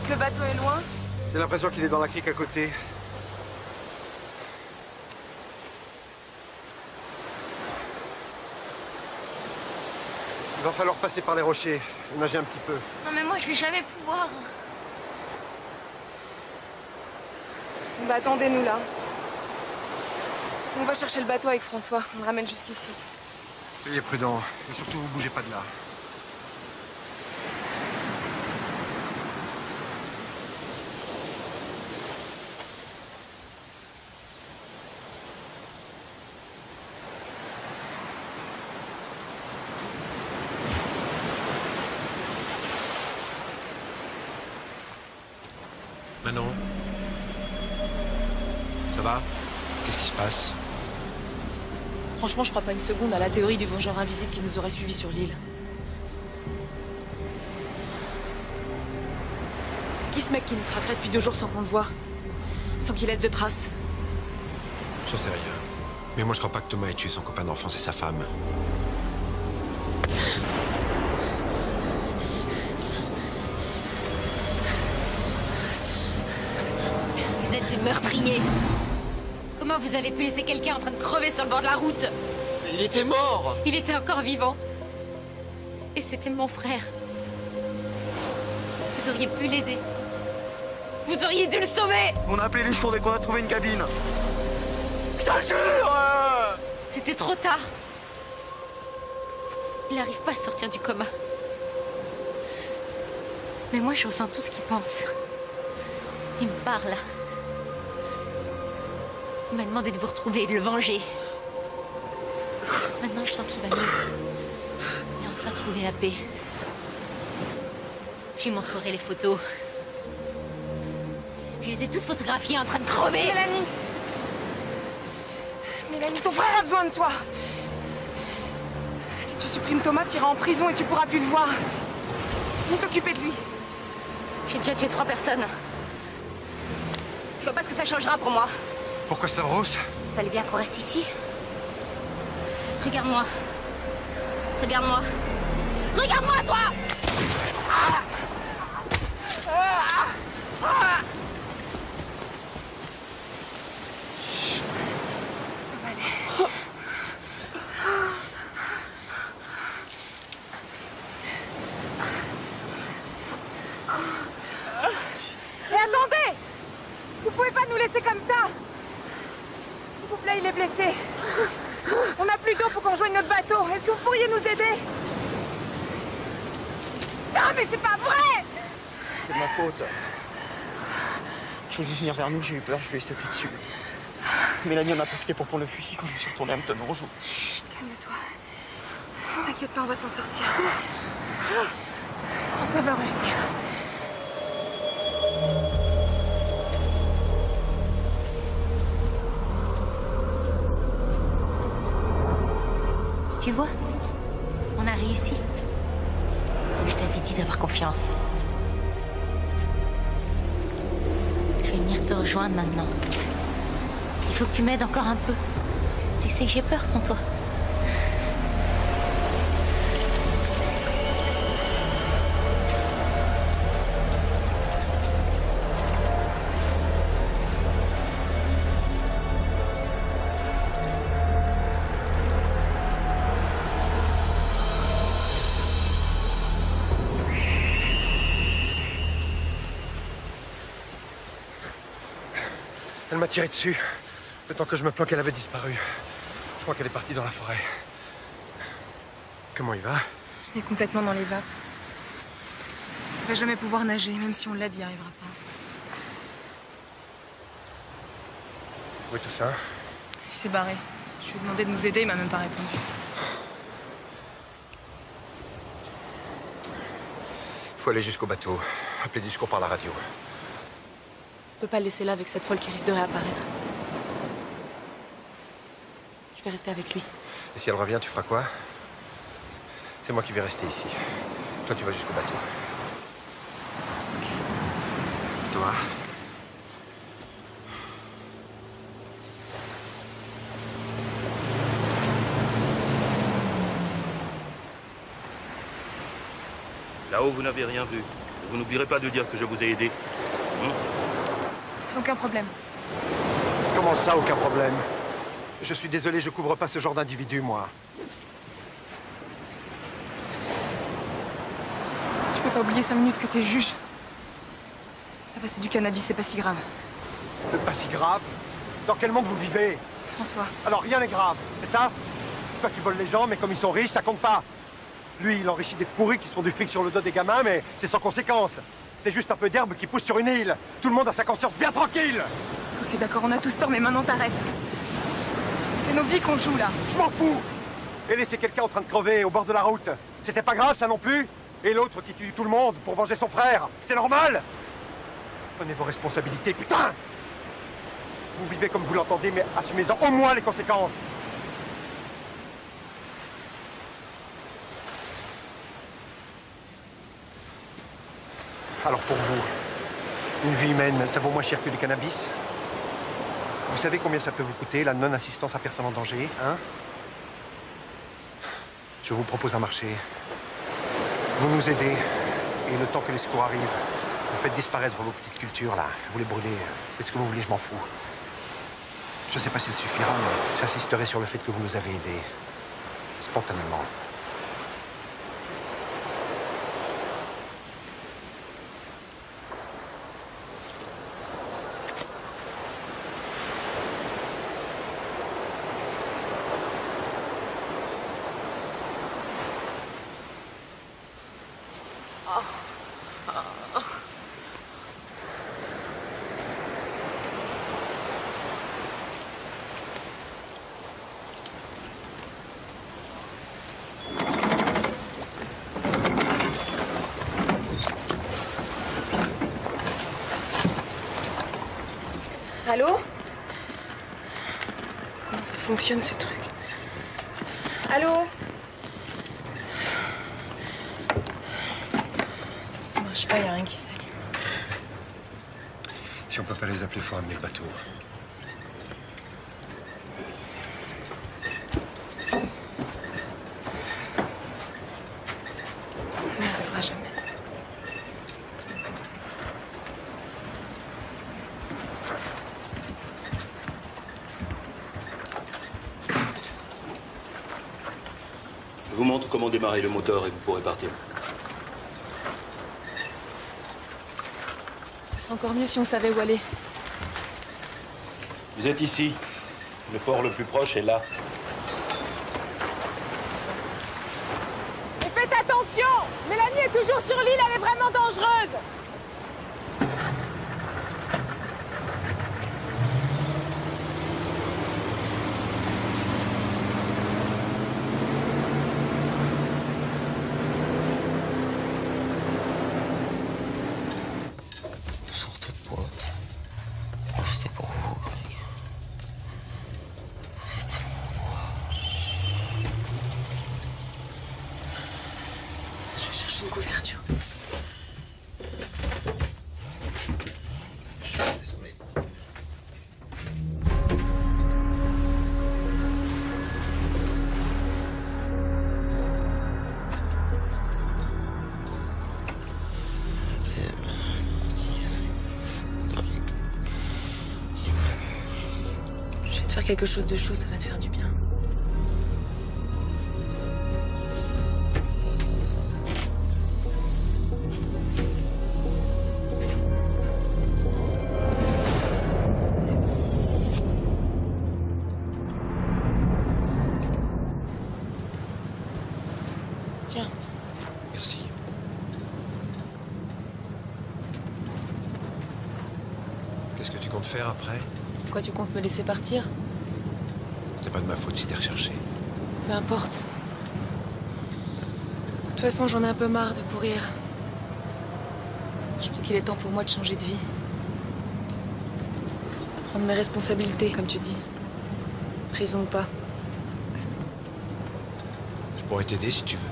que le bateau est loin? J'ai l'impression qu'il est dans la crique à côté. Il va falloir passer par les rochers, nager un petit peu. Non mais moi je vais jamais pouvoir. Bah attendez-nous là. On va chercher le bateau avec François. On le ramène jusqu'ici. Soyez prudent. Et surtout, vous bougez pas de là. Manon? Ça va? Qu'est-ce qui se passe? Franchement, je crois pas une seconde à la théorie du vengeur invisible qui nous aurait suivis sur l'île. C'est qui ce mec qui nous traquerait depuis 2 jours sans qu'on le voie? Sans qu'il laisse de traces? J'en sais rien. Mais moi, je crois pas que Thomas ait tué son copain d'enfance et sa femme. Vous êtes des meurtriers. Comment vous avez pu laisser quelqu'un en train de crever sur le bord de la route? Mais il était mort! Il était encore vivant. Et c'était mon frère. Vous auriez pu l'aider. Vous auriez dû le sauver! On a appelé les secours dès qu'on a trouvé une cabine. Je te jure! C'était trop tard. Il n'arrive pas à sortir du coma. Mais moi, je ressens tout ce qu'il pense. Il me parle. Il m'a demandé de vous retrouver et de le venger. Maintenant, je sens qu'il va mieux. Il a enfin trouvé la paix. Je lui montrerai les photos. Je les ai tous photographiés en train de crever. Mélanie! Mélanie, ton frère a besoin de toi! Si tu supprimes Thomas, tu iras en prison et tu pourras plus le voir. Viens t'occuper de lui. J'ai déjà tué 3 personnes. Je vois pas ce que ça changera pour moi. Pourquoi Stavros? Fallait bien qu'on reste ici. Regarde-moi. Regarde-moi. Regarde-moi, toi! Et attendez! Vous pouvez pas nous laisser comme ça! S'il vous plaît, il est blessé. On n'a plus d'eau, faut qu'on rejoigne notre bateau. Est-ce que vous pourriez nous aider? Non, mais c'est pas vrai! C'est de ma faute. Je l'ai vu venir vers nous, j'ai eu peur, je lui ai sauté dessus. Mélanie en a profité pour prendre le fusil quand je me suis retourné à me tenir au joue. Chut, calme-toi. T'inquiète pas, on va s'en sortir. François va revenir. Tu vois, on a réussi. Je t'avais dit d'avoir confiance. Je vais venir te rejoindre maintenant. Il faut que tu m'aides encore un peu. Tu sais que j'ai peur sans toi. Elle m'a tiré dessus. Le temps que je me planque, elle avait disparu. Je crois qu'elle est partie dans la forêt. Comment il va? Il est complètement dans les vapes. Il va jamais pouvoir nager, même si on l'aide, il n'y arrivera pas. Où est tout ça? Il s'est barré. Je lui ai demandé de nous aider, il m'a même pas répondu. Il faut aller jusqu'au bateau. Appeler du secours par la radio. Je peux pas le laisser là avec cette folle qui risque de réapparaître. Je vais rester avec lui. Et si elle revient, tu feras quoi? C'est moi qui vais rester ici. Toi, tu vas jusqu'au bateau. Ok. Toi? Là-haut, vous n'avez rien vu. Vous n'oublierez pas de dire que je vous ai aidé. Aucun problème. Comment ça, aucun problème? Je suis désolé, je couvre pas ce genre d'individu, moi. Tu peux pas oublier 5 minutes que t'es juge. Ça va, c'est du cannabis, c'est pas si grave. Pas si grave? Dans quel monde vous vivez? François. Alors rien n'est grave, c'est ça? Toi qui voles les gens, mais comme ils sont riches, ça compte pas. Lui, il enrichit des pourris qui se font du fric sur le dos des gamins, mais c'est sans conséquence. C'est juste un peu d'herbe qui pousse sur une île. Tout le monde a sa conscience bien tranquille. Ok, d'accord, on a tous tort, mais maintenant t'arrêtes. C'est nos vies qu'on joue, là. Je m'en fous. Et laisser quelqu'un en train de crever au bord de la route, c'était pas grave, ça non plus? Et l'autre qui tue tout le monde pour venger son frère, c'est normal? Prenez vos responsabilités, putain! Vous vivez comme vous l'entendez, mais assumez-en au moins les conséquences. Alors pour vous, une vie humaine, ça vaut moins cher que du cannabis? Vous savez combien ça peut vous coûter, la non-assistance à personne en danger, hein? Je vous propose un marché. Vous nous aidez, et le temps que les secours arrivent, vous faites disparaître vos petites cultures, là. Vous les brûlez, faites ce que vous voulez, je m'en fous. Je sais pas s'il suffira, mais j'insisterai sur le fait que vous nous avez aidés. Spontanément. Allô? Comment ça fonctionne, ce truc? Allô? Ça marche pas, y a rien qui s'allume. Si on peut pas les appeler, faut ramener le bateau. On n'y arrivera jamais. Je vous montre comment démarrer le moteur et vous pourrez partir. Ce serait encore mieux si on savait où aller. Vous êtes ici. Le port le plus proche est là. Et faites attention! Mélanie est toujours sur l'île, elle est vraiment dangereuse! Sortez de boîte. Moi, c'était pour vous, Greg. Vous êtes tellement noir. Je vais chercher une couverture. Désolé. Je vais te faire quelque chose de chaud, ça va te faire du bien. Tiens. Merci. Qu'est-ce que tu comptes faire après? Pourquoi tu comptes me laisser partir? C'était pas de ma faute si t'es recherché. Peu importe. De toute façon, j'en ai un peu marre de courir. Je crois qu'il est temps pour moi de changer de vie. Prendre mes responsabilités, comme tu dis. Prison ou pas. Je pourrais t'aider si tu veux.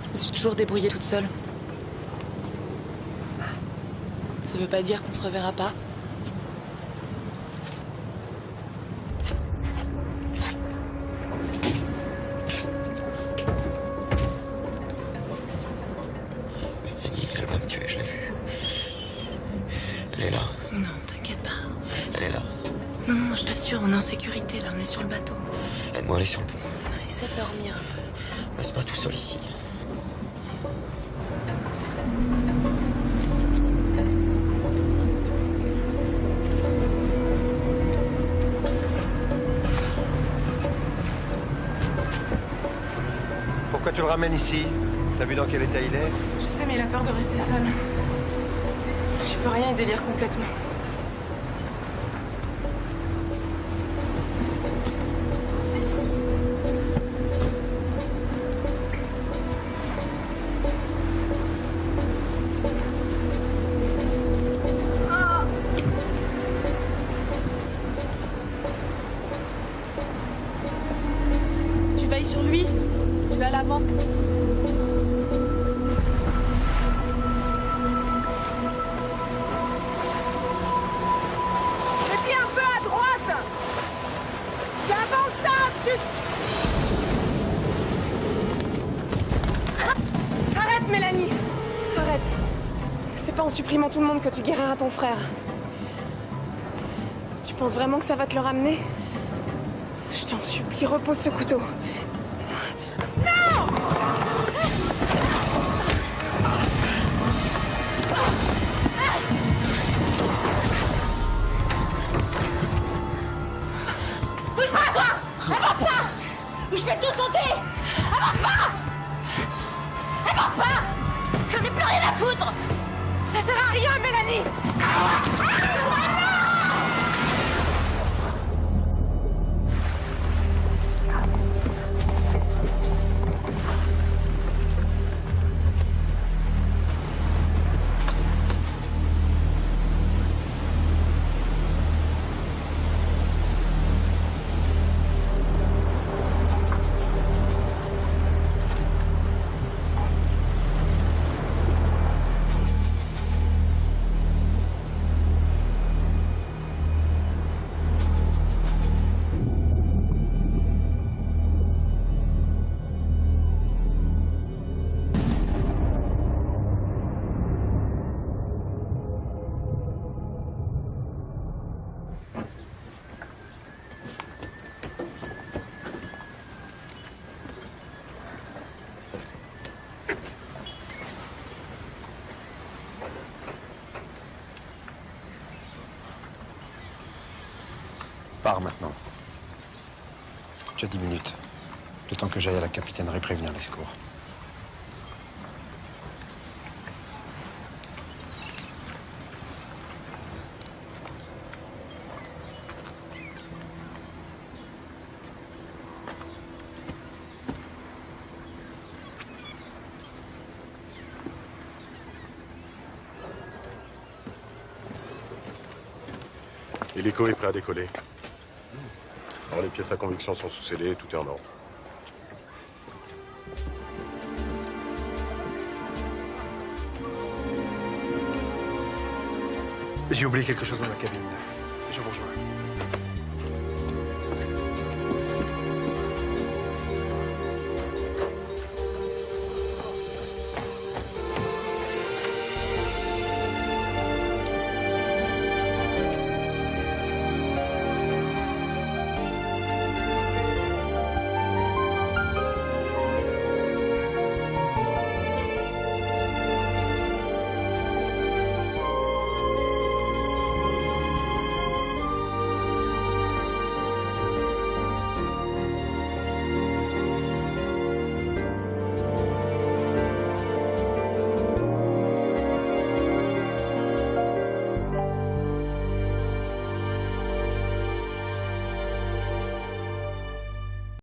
Je me suis toujours débrouillée toute seule. Ça veut pas dire qu'on se reverra pas. Mélanie, elle sécurité, là, on est sur le bateau. Aide-moi à aller sur le pont. Essaie de dormir un peu. Reste pas tout seul ici. Pourquoi tu le ramènes ici? T'as vu dans quel état il est? Je sais, mais il a peur de rester seul. J'y peux rien, il délire complètement. Tu veilles sur lui. Je vais à l'avant. Arrête, Mélanie! Arrête. C'est pas en supprimant tout le monde que tu guériras ton frère. Tu penses vraiment que ça va te le ramener? Je t'en supplie, repose ce couteau. Non! Bouge pas, toi! Avance pas! Je vais tout sauter! Avance pas! Avance pas! J'en ai plus rien à foutre! Ça sert à rien, Mélanie! Pars maintenant. Tu as 10 minutes. Le temps que j'aille à la capitainerie prévenir les secours. L'hélico est prêt à décoller. Alors, les pièces à conviction sont sous scellé, tout est en ordre. J'ai oublié quelque chose dans la cabine. Je vous rejoins.